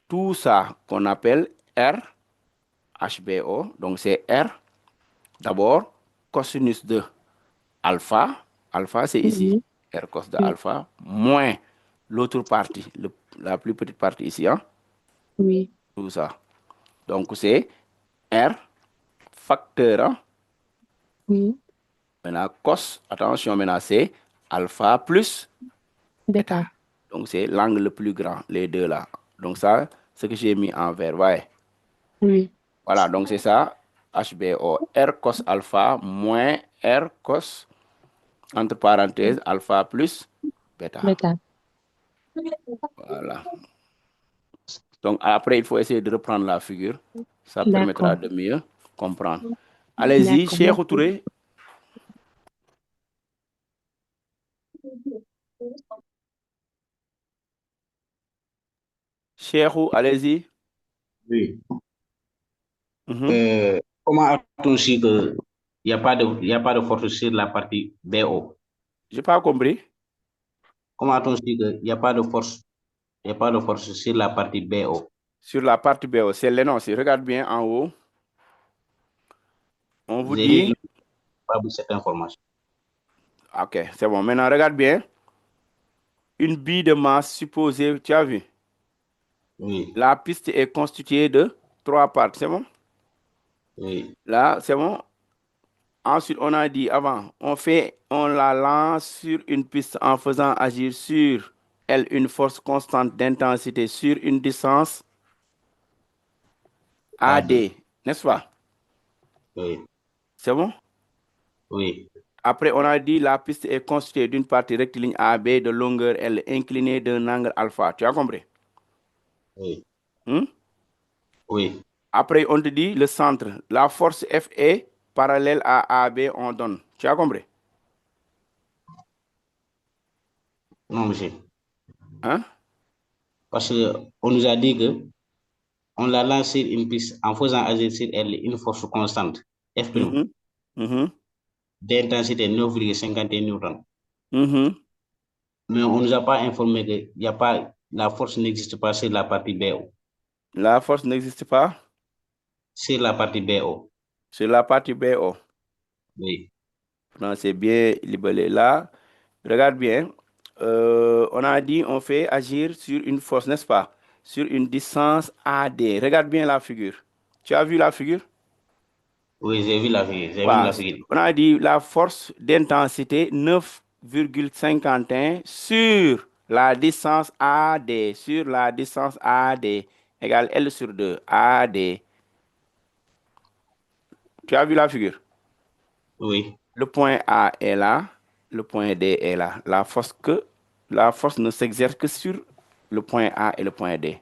tout ça qu'on appelle R, HBO. Donc, c'est R, d'abord, cosinus de alpha. Alpha, c'est ici. R cos de alpha, moins l'autre partie, la plus petite partie ici. Hein? Oui. Tout ça. Donc, c'est R facteur. Hein? Oui. Maintenant, cos, attention, maintenant, c'est alpha plus bêta. Donc, c'est l'angle le plus grand, les deux là. Donc, ça, ce que j'ai mis en vert, ouais. Oui. Voilà, donc c'est ça. HBO, R cos alpha moins R cos, entre parenthèses, alpha plus bêta. Voilà. Donc, après, il faut essayer de reprendre la figure. Ça permettra de mieux comprendre. Allez-y, Cheikh Touré. Cheikh, allez-y. Oui. Comment a-t-on su qu'il n'y a pas de force sur la partie BO? Je n'ai pas compris. Comment a-t-on su qu'il n'y a pas de force, sur la partie BO? Sur la partie BO, c'est l'énoncé. Regarde bien en haut. On vous dit... Pas cette information. Ok, c'est bon. Maintenant, regarde bien. Une bille de masse supposée, tu as vu? Oui. La piste est constituée de 3 parts, c'est bon? Oui. Là, c'est bon? Ensuite, on a dit avant, on la lance sur une piste en faisant agir sur elle une force constante d'intensité sur une distance AD, n'est-ce pas? Oui. C'est bon? Oui. Après, on a dit la piste est constituée d'une partie rectiligne AB de longueur L inclinée d'un angle alpha. Tu as compris? Oui. Oui. Après, on te dit le centre. La force F est parallèle à AB, on donne. Tu as compris? Non, monsieur. Hein? Parce qu'on nous a dit que on l'a lancé une piste en faisant agir sur elle une force constante, F', d'intensité 9,51 newtons. Mais on ne nous a pas informé que la force n'existe pas sur la partie BO. La force n'existe pas? Sur la partie BO. Sur la partie BO? Oui. Non, c'est bien libellé là. Regarde bien. On a dit on fait agir sur une force, n'est-ce pas? Sur une distance AD. Regarde bien la figure. Tu as vu la figure? Oui, j'ai vu la figure. J'ai vu Voilà. la figure. On a dit la force d'intensité 9,51 sur la distance AD. Sur la distance AD égale L sur 2. AD. Tu as vu la figure? Oui. Le point A est là. Le point D est là. La force ne s'exerce que sur le point A et le point D.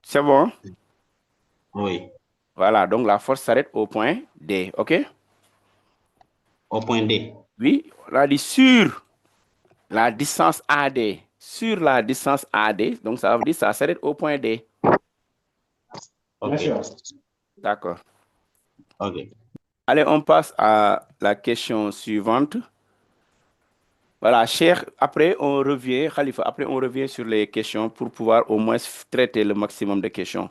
C'est bon? Oui. Voilà, donc la force s'arrête au point D, OK? Au point D. Oui, on a dit sur la distance AD. Sur la distance AD, donc ça veut dire que ça s'arrête au point D. OK. D'accord. OK. Allez, on passe à la question suivante. Voilà, cher, après on revient, Khalifa, après on revient sur les questions pour pouvoir au moins traiter le maximum de questions.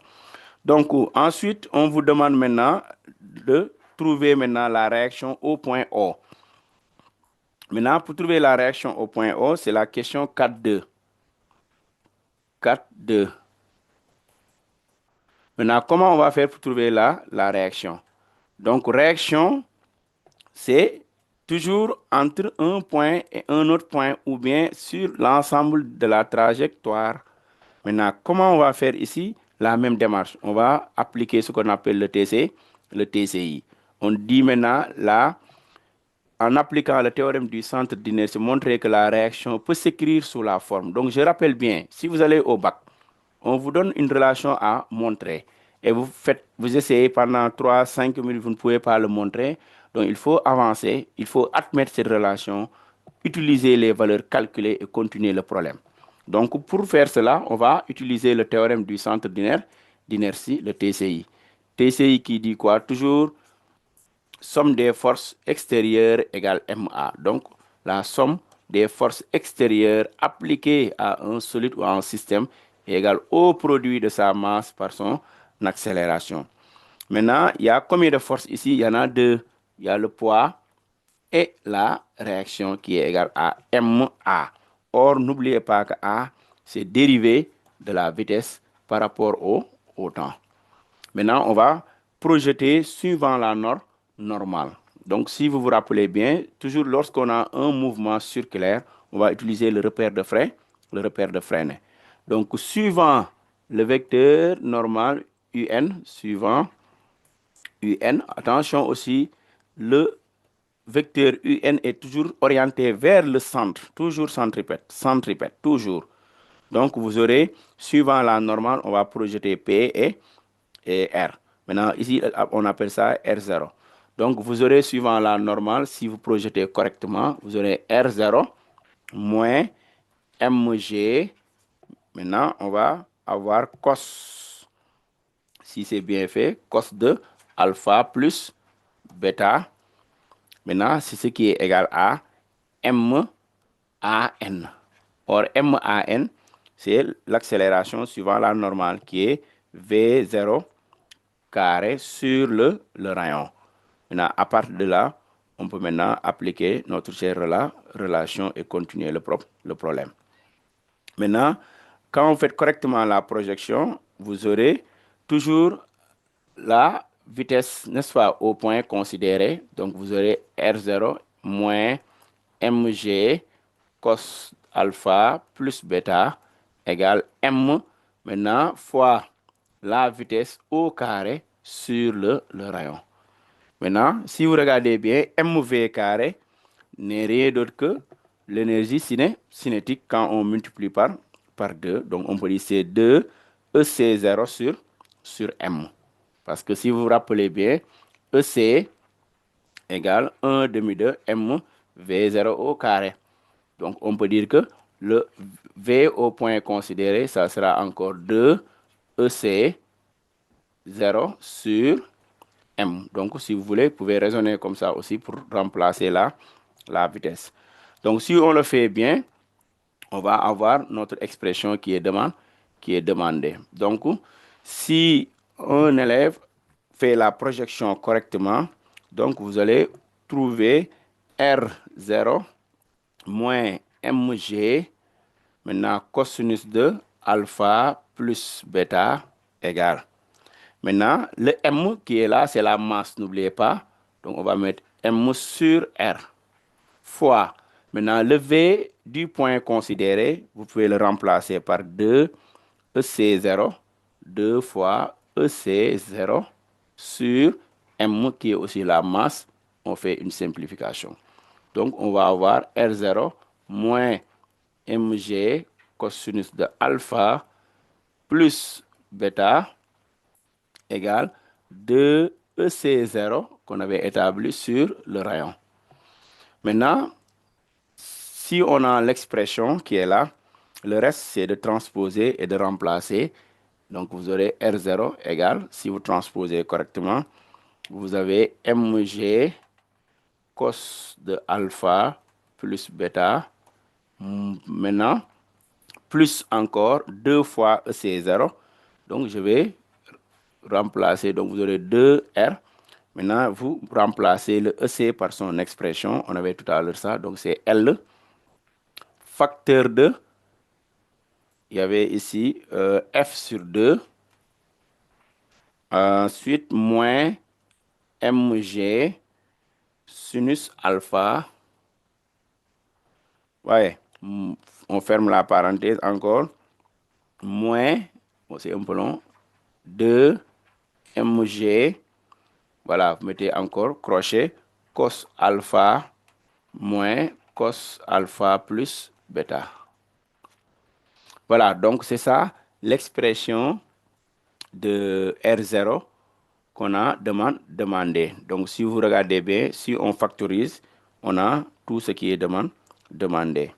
Donc, ensuite, on vous demande maintenant de trouver maintenant la réaction au point O. Maintenant, pour trouver la réaction au point O, c'est la question 4.2. 4.2. Maintenant, comment on va faire pour trouver la réaction? Donc, réaction, c'est toujours entre un point et un autre point ou bien sur l'ensemble de la trajectoire. Maintenant, comment on va faire ici? La même démarche. On va appliquer ce qu'on appelle le TCI. On dit maintenant là, en appliquant le théorème du centre d'inertie, montrer que la réaction peut s'écrire sous la forme. Donc, je rappelle bien, si vous allez au bac, on vous donne une relation à montrer. Et vous essayez pendant 3-5 minutes, vous ne pouvez pas le montrer. Donc, il faut avancer, il faut admettre cette relation, utiliser les valeurs calculées et continuer le problème. Donc, pour faire cela, on va utiliser le théorème du centre d'inertie, le TCI. TCI qui dit quoi? Toujours somme des forces extérieures égale MA. Donc, la somme des forces extérieures appliquées à un solide ou à un système est égale au produit de sa masse par son accélération. Maintenant, il y a combien de forces ici? Il y en a deux. Il y a le poids et la réaction qui est égale à MA. Or, n'oubliez pas que A, c'est dérivé de la vitesse par rapport au temps. Maintenant, on va projeter suivant la norme normale. Donc, si vous vous rappelez bien, toujours lorsqu'on a un mouvement circulaire, on va utiliser le repère de frein. Donc, suivant le vecteur normal UN, suivant UN, attention aussi, le vecteur UN est toujours orienté vers le centre, toujours centripète, toujours. Donc, vous aurez, suivant la normale, on va projeter P et R. Maintenant, ici, on appelle ça R0. Donc, vous aurez, suivant la normale, si vous projetez correctement, vous aurez R0 moins MG. Maintenant, on va avoir cos, si c'est bien fait, cos de alpha plus bêta. Maintenant, c'est ce qui est égal à MAN. Or, MAN, c'est l'accélération suivant la normale qui est V0 carré sur le rayon. Maintenant, à partir de là, on peut maintenant appliquer notre chère relation et continuer le problème. Maintenant, quand vous faites correctement la projection, vous aurez toujours la vitesse, n'est-ce pas, au point considéré. Donc, vous aurez R0 moins mg cos alpha plus bêta égale m, maintenant, fois la vitesse au carré sur le rayon. Maintenant, si vous regardez bien, mv carré n'est rien d'autre que l'énergie cinétique quand on multiplie par 2. Donc, on peut dire c'est 2 EC0 sur M. Parce que si vous vous rappelez bien, EC égale 1 demi de MV0 au carré. Donc, on peut dire que le V au point considéré, ça sera encore 2 EC0 sur M. Donc, si vous voulez, vous pouvez raisonner comme ça aussi pour remplacer la vitesse. Donc, si on le fait bien, on va avoir notre expression qui est demandée. Donc, si un élève fait la projection correctement, donc vous allez trouver R0 moins mg, maintenant cosinus de alpha plus bêta égale. Maintenant, le m qui est là, c'est la masse, n'oubliez pas. Donc, on va mettre m sur R fois. Maintenant, le V du point considéré, vous pouvez le remplacer par 2 EC0, 2 fois EC0 sur M qui est aussi la masse. On fait une simplification. Donc, on va avoir R0 moins mg cosinus de alpha plus bêta égale 2 EC0 qu'on avait établi sur le rayon. Maintenant, si on a l'expression qui est là, le reste, c'est de transposer et de remplacer. Donc, vous aurez R0 égale, si vous transposez correctement, vous avez mg cos de alpha plus bêta. Maintenant, plus encore 2 fois EC0. Donc, je vais remplacer. Donc, vous aurez 2R. Maintenant, vous remplacez le EC par son expression. On avait tout à l'heure ça. Donc, c'est L facteur de, il y avait ici F sur 2. Ensuite, moins mg sinus alpha. Ouais, on ferme la parenthèse encore. Moins, bon, c'est un peu long, 2 mg. Voilà, vous mettez encore crochet, cos alpha moins cos alpha plus bêta. Voilà, donc c'est ça l'expression de R0 qu'on a demandé. Donc si vous regardez bien, si on factorise, on a tout ce qui est demandé.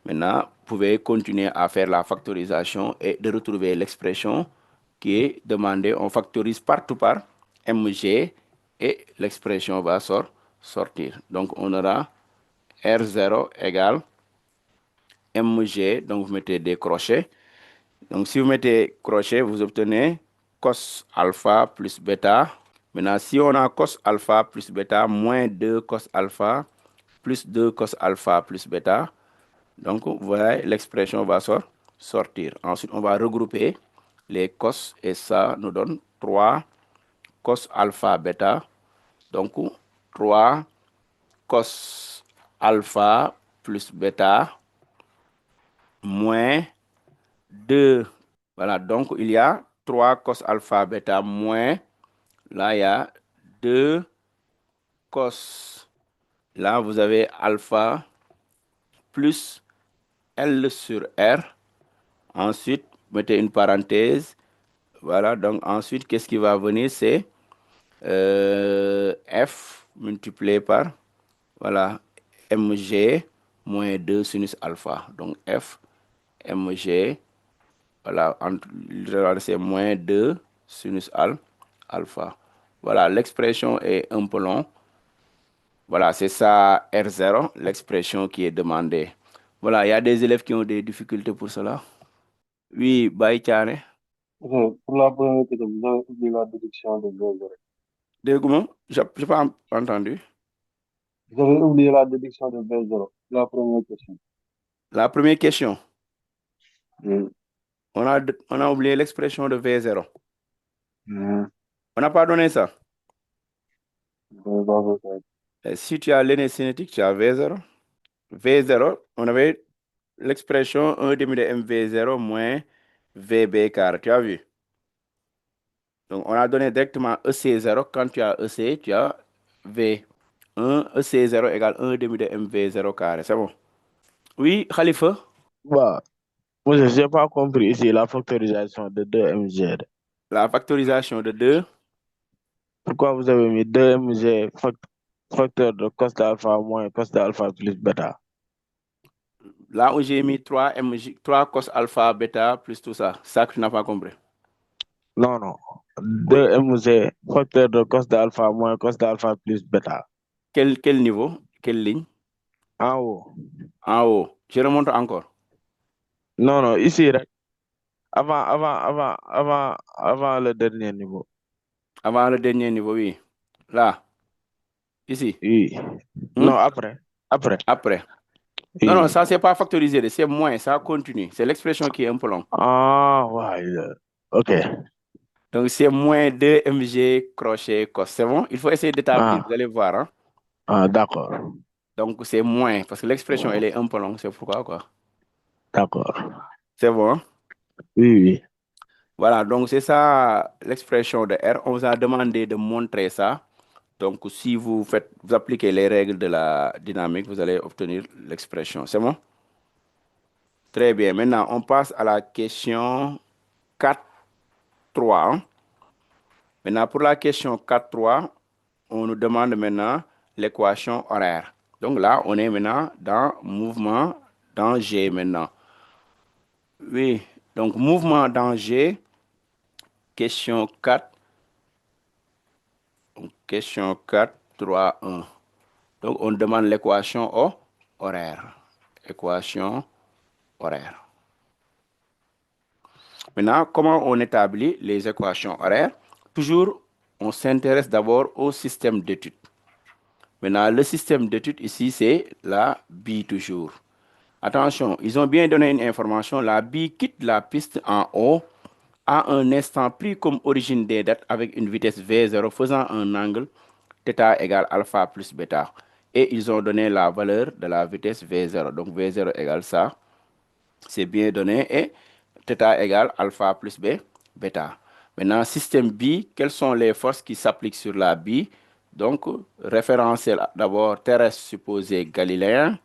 Maintenant, vous pouvez continuer à faire la factorisation et de retrouver l'expression qui est demandée. On factorise partout par mg et l'expression va sortir. Donc on aura R0 égale mg, donc vous mettez des crochets. Donc si vous mettez crochet, vous obtenez cos alpha plus bêta. Maintenant, si on a cos alpha plus bêta, moins 2 cos alpha plus 2 cos alpha plus bêta. Donc, voilà, l'expression va sortir. Ensuite, on va regrouper les cos et ça nous donne 3 cos alpha bêta. Donc, 3 cos alpha plus bêta moins 2. Voilà, donc il y a 3 cos alpha bêta moins, là il y a 2 cos. Là, vous avez alpha plus L sur R. Ensuite, mettez une parenthèse. Voilà, donc ensuite, qu'est-ce qui va venir? C'est F multiplié par, voilà, mg moins 2 sinus alpha. Donc F, mg, voilà, c'est moins 2 sinus alpha. Voilà, l'expression est un peu longue. Voilà, c'est ça R0, l'expression qui est demandée. Voilà, il y a des élèves qui ont des difficultés pour cela. Oui, Baïtiane. Pour la première question, vous avez oublié la déduction de V0. Comment? Je n'ai pas entendu. Vous avez oublié la déduction de V0. La première question. La première question. Oui. On a oublié l'expression de V0. Oui. On n'a pas donné ça. Oui. Si tu as l'aîné cinétique, tu as V0. V0, on avait l'expression 1 demi de MV0 moins VB carré. Tu as vu? Donc, on a donné directement EC0. Quand tu as EC, tu as V. 1 EC0 égale 1 demi de MV0 carré. C'est bon? Oui, Khalifa? Bah, moi, je n'ai pas compris ici la factorisation de 2mg. La factorisation de 2. Pourquoi vous avez mis 2mg facteur de cos d'alpha moins cos d'alpha plus bêta? Là où j'ai mis 3 cos alpha bêta plus tout ça. Ça que tu n'as pas compris. Non, non. 2mg facteur de cos d'alpha moins cos d'alpha plus bêta. Quel niveau? Quelle ligne? En haut. En haut. Je remonte encore. Non, non, ici, avant le dernier niveau. Avant le dernier niveau, oui. Là. Ici. Oui. Non, après. Après. Oui. Non, ça, c'est pas factorisé, c'est moins, ça continue. C'est l'expression qui est un peu longue. Ah, ouais. OK. Donc, c'est moins 2 mg crochet cos. C'est bon? Il faut essayer d'établir, vous allez voir. Hein? Ah, d'accord. Donc, c'est moins, parce que l'expression, elle est un peu longue, c'est pourquoi, quoi. D'accord. C'est bon? Hein? Oui. Voilà, donc c'est ça l'expression de R. On vous a demandé de montrer ça. Donc, si vous appliquez les règles de la dynamique, vous allez obtenir l'expression. C'est bon? Très bien. Maintenant, on passe à la question 4.3. Hein? Maintenant, pour la question 4.3, on nous demande maintenant l'équation horaire. Donc là, on est maintenant dans mouvement dans G maintenant. Oui, donc mouvement dans G, question 4. Question 4, 3, 1. Donc, on demande l'équation horaire. Équation horaire. Maintenant, comment on établit les équations horaires? Toujours, on s'intéresse d'abord au système d'études. Maintenant, le système d'études ici, c'est la B toujours. Attention, ils ont bien donné une information. La B quitte la piste en haut à un instant pris comme origine des dates avec une vitesse V0 faisant un angle θ égale alpha plus bêta. Et ils ont donné la valeur de la vitesse V0. Donc V0 égale ça. C'est bien donné. Et θ égale alpha plus bêta. Maintenant, système B, quelles sont les forces qui s'appliquent sur la B? Donc, référentiel d'abord terrestre supposé galiléen.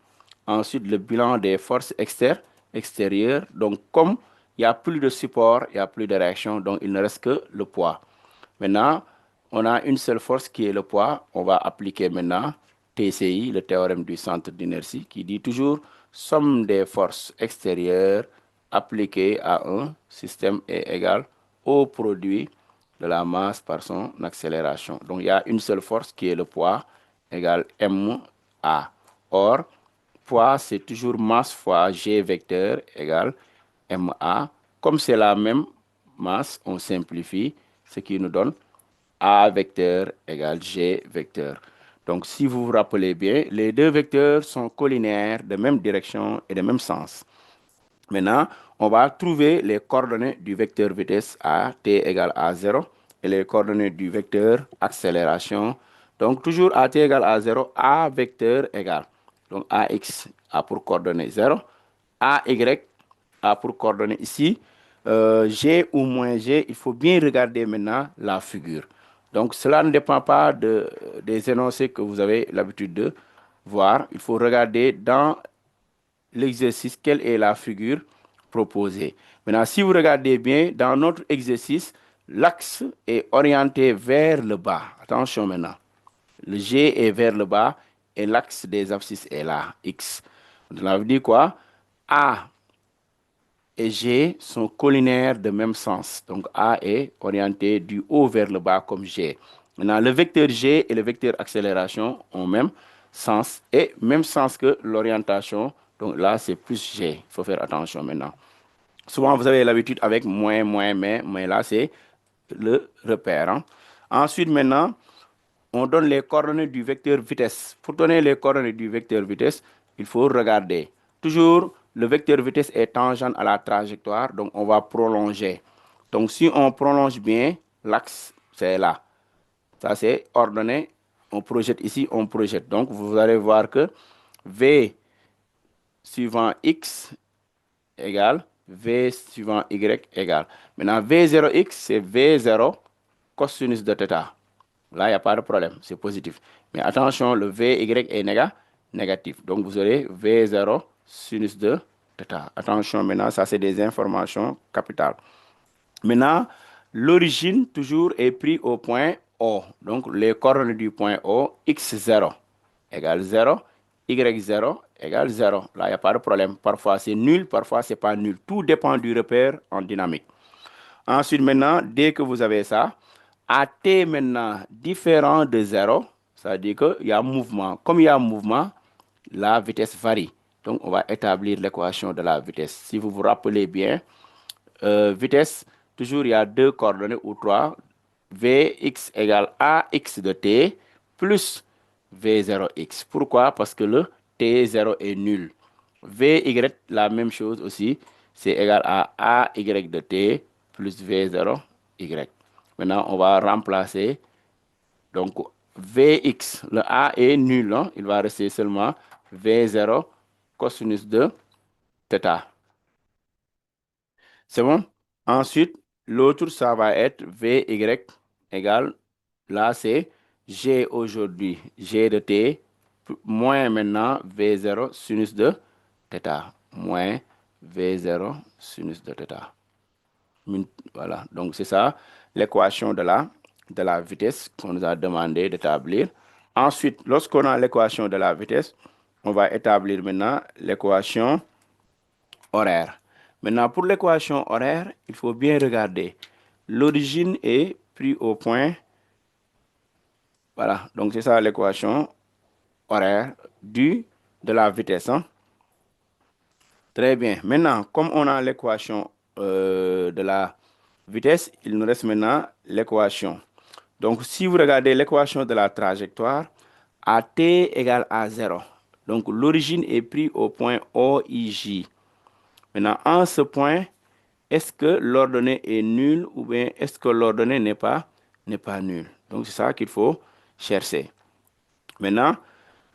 Ensuite, le bilan des forces extérieures. Donc, comme il n'y a plus de support, il n'y a plus de réaction, donc il ne reste que le poids. Maintenant, on a une seule force qui est le poids. On va appliquer maintenant TCI, le théorème du centre d'inertie, qui dit toujours somme des forces extérieures appliquées à un système est égale au produit de la masse par son accélération. Donc, il y a une seule force qui est le poids égale MA. Or, poids, c'est toujours masse fois G vecteur égale MA. Comme c'est la même masse, on simplifie, ce qui nous donne A vecteur égale G vecteur. Donc, si vous vous rappelez bien, les deux vecteurs sont collinaires de même direction et de même sens. Maintenant, on va trouver les coordonnées du vecteur vitesse à t égale à 0 et les coordonnées du vecteur accélération. Donc, toujours à t égale à 0, A vecteur égale. Donc, AX a pour coordonnée 0, AY a pour coordonnée ici, G ou moins G, il faut bien regarder maintenant la figure. Donc, cela ne dépend pas des énoncés que vous avez l'habitude de voir. Il faut regarder dans l'exercice quelle est la figure proposée. Maintenant, si vous regardez bien, dans notre exercice, l'axe est orienté vers le bas. Attention maintenant. Le G est vers le bas et l'axe des abscisses est là, X. Donc, ça veut dire quoi? A et G sont collinaires de même sens. Donc, A est orienté du haut vers le bas comme G. Maintenant, le vecteur G et le vecteur accélération ont même sens et même sens que l'orientation. Donc là, c'est plus G. Il faut faire attention maintenant. Souvent, vous avez l'habitude avec moins, mais là, c'est le repère. Hein. Ensuite, maintenant, on donne les coordonnées du vecteur vitesse. Pour donner les coordonnées du vecteur vitesse, il faut regarder. Toujours, le vecteur vitesse est tangent à la trajectoire, donc on va prolonger. Donc, si on prolonge bien, l'axe, c'est là. Ça, c'est ordonné. On projette ici, on projette. Donc, vous allez voir que V suivant X égale V suivant Y égale. Maintenant, V0X, c'est V0 cosinus de θ. Là, il n'y a pas de problème, c'est positif. Mais attention, le VY est négatif. Donc, vous aurez V0 sinus de θ. Attention, maintenant, ça, c'est des informations capitales. Maintenant, l'origine, toujours, est prise au point O. Donc, les coordonnées du point O, x0 égale 0, y0 égale 0. Là, il n'y a pas de problème. Parfois, c'est nul, parfois, ce n'est pas nul. Tout dépend du repère en dynamique. Ensuite, maintenant, dès que vous avez ça, à t maintenant différent de 0, ça veut dire qu'il y a mouvement. Comme il y a mouvement, la vitesse varie. Donc, on va établir l'équation de la vitesse. Si vous vous rappelez bien, vitesse, toujours il y a deux coordonnées ou trois. Vx égale ax de t plus V0x. Pourquoi? Parce que le T0 est nul. Vy, la même chose aussi, c'est égal à AY de T plus V0y. Maintenant, on va remplacer. Donc, Vx, le A est nul. Hein? Il va rester seulement V0 cosinus de θ. C'est bon? Ensuite, l'autre, ça va être Vy égale, là, c'est G aujourd'hui, G de T, moins maintenant V0 sinus de θ, moins V0 sinus de θ. Voilà, donc c'est ça l'équation de la vitesse qu'on nous a demandé d'établir. Ensuite, lorsqu'on a l'équation de la vitesse, on va établir maintenant l'équation horaire. Maintenant, pour l'équation horaire, il faut bien regarder. L'origine est prise au point. Voilà, donc c'est ça l'équation horaire de la vitesse. Hein? Très bien. Maintenant, comme on a l'équation de la vitesse, il nous reste maintenant l'équation. Donc, si vous regardez l'équation de la trajectoire, à t égale à 0. Donc, l'origine est prise au point OIJ. Maintenant, en ce point, est-ce que l'ordonnée est nulle ou bien est-ce que l'ordonnée n'est pas nulle? Donc, c'est ça qu'il faut chercher. Maintenant,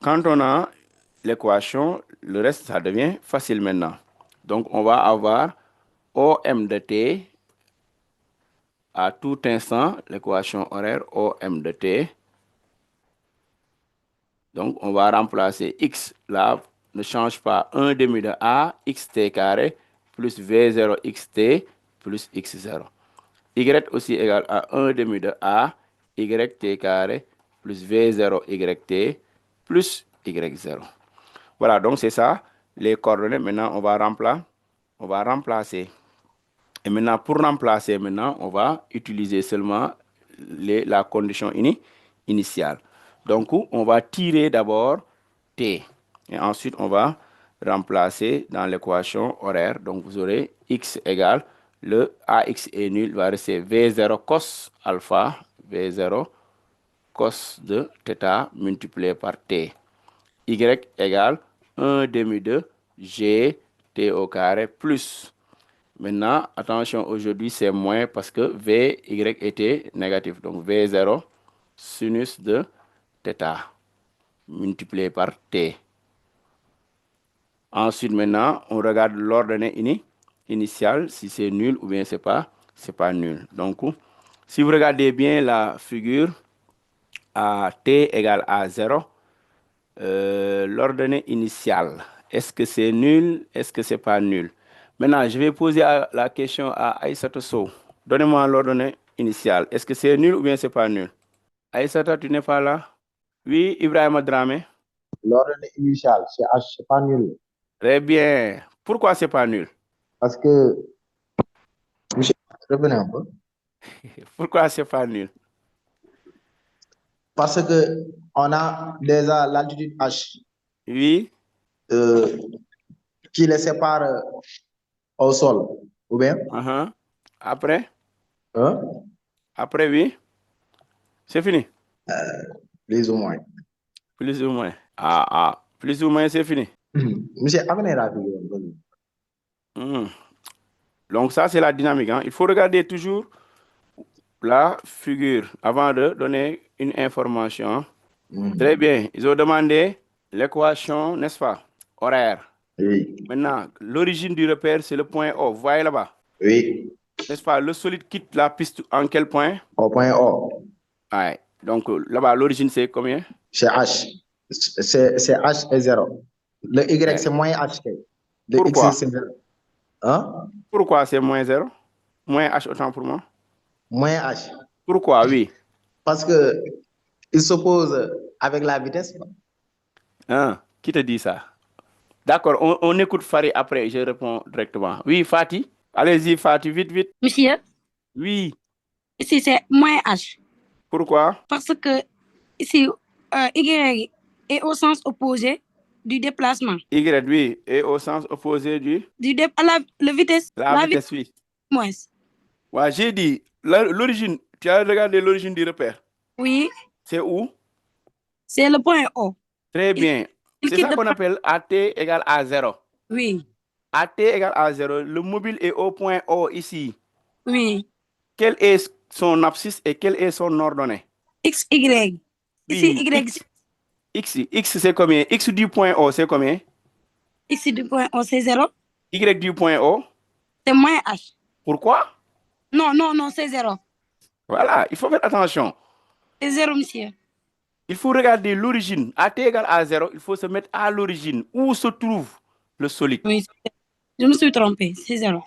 quand on a l'équation, le reste, ça devient facile maintenant. Donc, on va avoir OM de T à tout instant, l'équation horaire OM de T. Donc, on va remplacer X, là, ne change pas 1 demi de A, XT carré, plus V0 XT, plus X0. Y aussi égale à 1 demi de A, YT carré, plus V0 YT, plus Y0. Voilà, donc c'est ça, les coordonnées. Maintenant, on va remplacer. Et maintenant, pour remplacer, on va utiliser seulement la condition initiale. Donc, on va tirer d'abord T. Et ensuite, on va remplacer dans l'équation horaire. Donc, vous aurez X égale, le AX est nul, va rester V0 cos alpha, V0 cos de θ multiplié par T. Y égale 1 demi de G T au carré plus. Maintenant, attention, aujourd'hui, c'est moins parce que Vy était négatif. Donc, V0 sinus de θ multiplié par T. Ensuite, maintenant, on regarde l'ordonnée initiale, si c'est nul ou bien c'est pas nul. Donc, si vous regardez bien la figure, à T égale à 0, l'ordonnée initiale, est-ce que c'est nul, est-ce que c'est pas nul? Maintenant, je vais poser la question à Aïssata Sow. Donnez-moi l'ordonnée initiale. Est-ce que c'est nul ou bien c'est pas nul? Aïssata, tu n'es pas là? Oui, Ibrahim Dramé. L'ordonnée initiale, c'est H, c'est pas nul. Très bien. Pourquoi c'est pas nul? Parce que, monsieur, revenez un peu. Pourquoi c'est pas nul? Parce que on a déjà l'altitude H. Oui. Qui les sépare au sol, ou bien? Après? Hein? Après, oui. C'est fini? Plus ou moins. Plus ou moins. Plus ou moins, c'est fini. Monsieur, amenez la figure. Donc, ça, c'est la dynamique. Hein. Il faut regarder toujours la figure avant de donner une information. Très bien. Ils ont demandé l'équation, n'est-ce pas? Horaire. Oui. Maintenant, l'origine du repère, c'est le point O. Vous voyez là-bas? Oui. N'est-ce pas? Le solide quitte la piste en quel point? Au point O. Ouais. Donc, là-bas, l'origine, c'est combien? C'est H. C'est H et 0. Le Y, c'est moins H. Le Pourquoi? X, c'est 0. Hein? Pourquoi c'est moins 0? Moins H autant pour moi? Moins H. Pourquoi? Oui. Parce que il s'oppose avec la vitesse. Hein? Qui te dit ça? D'accord, on écoute Fari après, je réponds directement. Oui, Fatih. Allez-y, Fatih, vite, vite. Monsieur? Oui. Ici, c'est moins H. Pourquoi? Parce que ici, Y est au sens opposé du déplacement. Y, oui, est au sens opposé à la vitesse. La vitesse, oui. Moins. Ouais, j'ai dit, l'origine, tu as regardé l'origine du repère? Oui. C'est où? C'est le point O. Très bien. C'est ça qu'on appelle AT égale à 0. Oui. AT égale à 0. Le mobile est au point O ici. Oui. Quel est son abscisse et quel est son ordonnée? X, Y. Ici, Oui, Y. X c'est combien? X du point O, c'est combien? X du point O, c'est 0. Y du point O? C'est moins H. Pourquoi? Non, c'est 0. Voilà, il faut faire attention. C'est 0, monsieur. Il faut regarder l'origine. AT égale à 0, il faut se mettre à l'origine. Où se trouve le solide? Oui, je me suis trompé, c'est 0.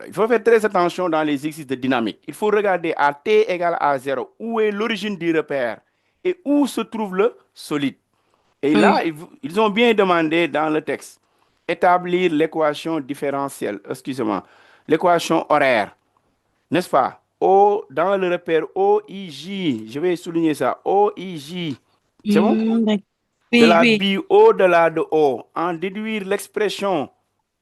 Il faut faire très attention dans les exercices de dynamique. Il faut regarder à t égale à 0, où est l'origine du repère et où se trouve le solide. Et là, ils ont bien demandé dans le texte, établir l'équation différentielle, excusez-moi, l'équation horaire, n'est-ce pas? O, dans le repère OIJ, je vais souligner ça, OIJ, c'est bon? De la bi au-delà de O, en déduire l'expression.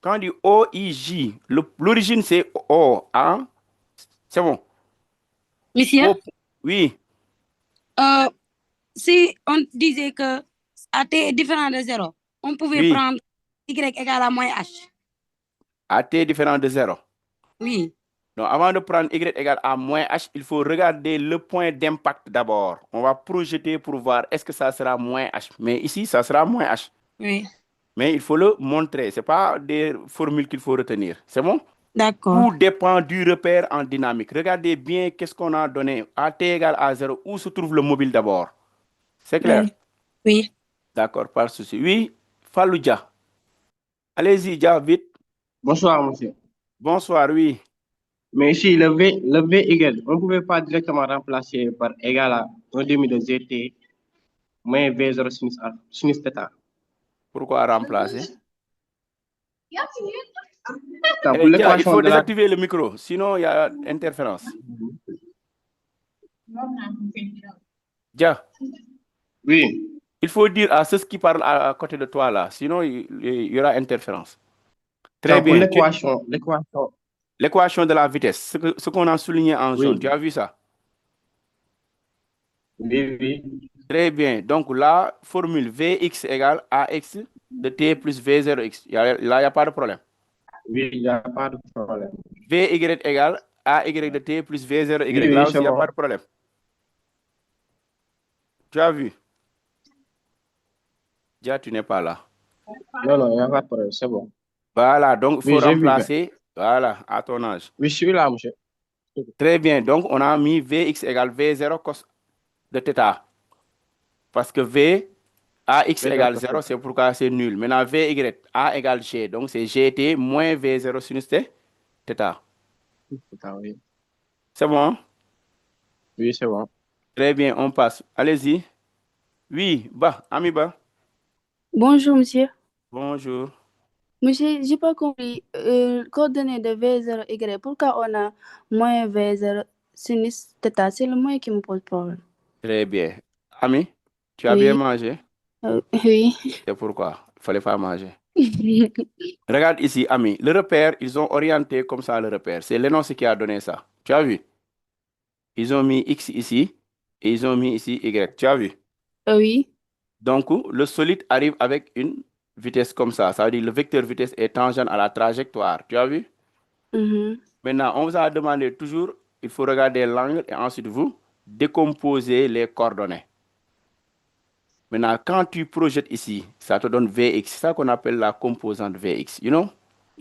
Quand on dit OIJ, l'origine c'est O, hein? C'est bon? Monsieur? Oui. Si on disait que AT est différent de 0, on pouvait prendre Y égale à moins H. AT est différent de 0? Oui. Donc, avant de prendre Y égale à moins H, il faut regarder le point d'impact d'abord. On va projeter pour voir est-ce que ça sera moins H. Mais ici, ça sera moins H. Oui. Mais il faut le montrer. Ce n'est pas des formules qu'il faut retenir. C'est bon? D'accord. Tout dépend du repère en dynamique. Regardez bien qu'est-ce qu'on a donné. AT égale à 0. Où se trouve le mobile d'abord? C'est clair? Oui. D'accord, pas de souci. Oui, Fallou-Dia. Allez-y, Dia, vite. Bonsoir, monsieur. Bonsoir, oui. Mais ici, le V égal, on ne pouvait pas directement remplacer par égal à 1 demi de ZT moins V0 sinus θ. Pourquoi remplacer? Il faut désactiver le micro, sinon il y a interférence. Dia. Oui. Il faut dire à ceux qui parlent à côté de toi là, sinon il y aura interférence. Très bien. L'équation de la vitesse, ce qu'on a souligné en jaune, tu as vu ça? Oui. Très bien. Donc la formule Vx égale AX de t plus V0x. Là, il n'y a pas de problème. Oui, il n'y a pas de problème. Vy égale AY de t plus V0y. Oui, là aussi, il n'y a pas de problème. Tu as vu? Déjà, tu n'es pas là. Non, il n'y a pas de problème, c'est bon. Voilà, donc il faut remplacer, voilà, à ton âge. Oui, je suis là, monsieur. Très bien, donc on a mis Vx égale V0 cos de θ. Parce que AX égale 0, c'est pourquoi c'est nul. Maintenant, Vy, A égale G, donc c'est GT moins V0 sinus θ. Oui. C'est bon? Oui, c'est bon. Très bien, on passe. Allez-y. Oui, Amiba. Bonjour, monsieur. Bonjour. Monsieur, j'ai pas compris. Coordonnées de V0, Y, pourquoi on a moins V0 sinus θ? C'est le moins qui me pose problème. Très bien. Ami, tu as bien mangé? Oui. C'est pourquoi il fallait pas manger. Regarde ici, Ami. Le repère, ils ont orienté comme ça le repère. C'est l'énoncé qui a donné ça. Tu as vu? Ils ont mis X ici et ils ont mis ici Y. Tu as vu? Oui. Donc, le solide arrive avec une vitesse comme ça. Ça veut dire que le vecteur vitesse est tangent à la trajectoire. Tu as vu? Maintenant, on vous a demandé toujours, il faut regarder l'angle et ensuite vous décomposer les coordonnées. Maintenant, quand tu projettes ici, ça te donne Vx. C'est ça qu'on appelle la composante Vx. You know?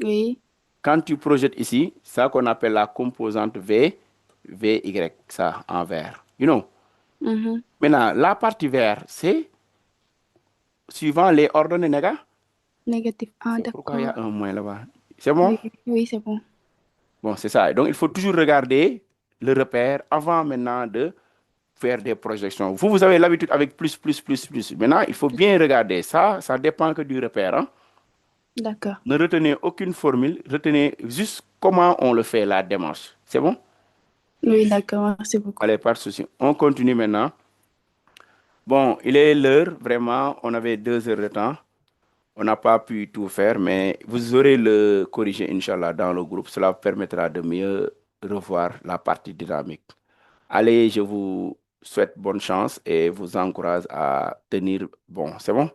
Oui. Quand tu projettes ici, c'est ça qu'on appelle la composante Vy, ça en vert. You know? Maintenant, la partie vert, c'est suivant les ordonnées négatif. Ah, d'accord. Pourquoi il y a un moins là-bas? C'est bon? Oui, c'est bon. Bon, c'est ça. Donc, il faut toujours regarder le repère avant maintenant de faire des projections. Vous avez l'habitude avec plus. Maintenant, il faut bien regarder. Ça dépend que du repère. Hein? D'accord. Ne retenez aucune formule. Retenez juste comment on le fait, la démarche. C'est bon? Oui, d'accord. Merci beaucoup. Allez, pas de souci. On continue maintenant. Bon, il est l'heure. Vraiment, on avait 2 heures de temps. On n'a pas pu tout faire, mais vous aurez le corrigé, Inch'Allah, dans le groupe. Cela permettra de mieux revoir la partie dynamique. Allez, je vous souhaite bonne chance et vous encourage à tenir bon. C'est bon?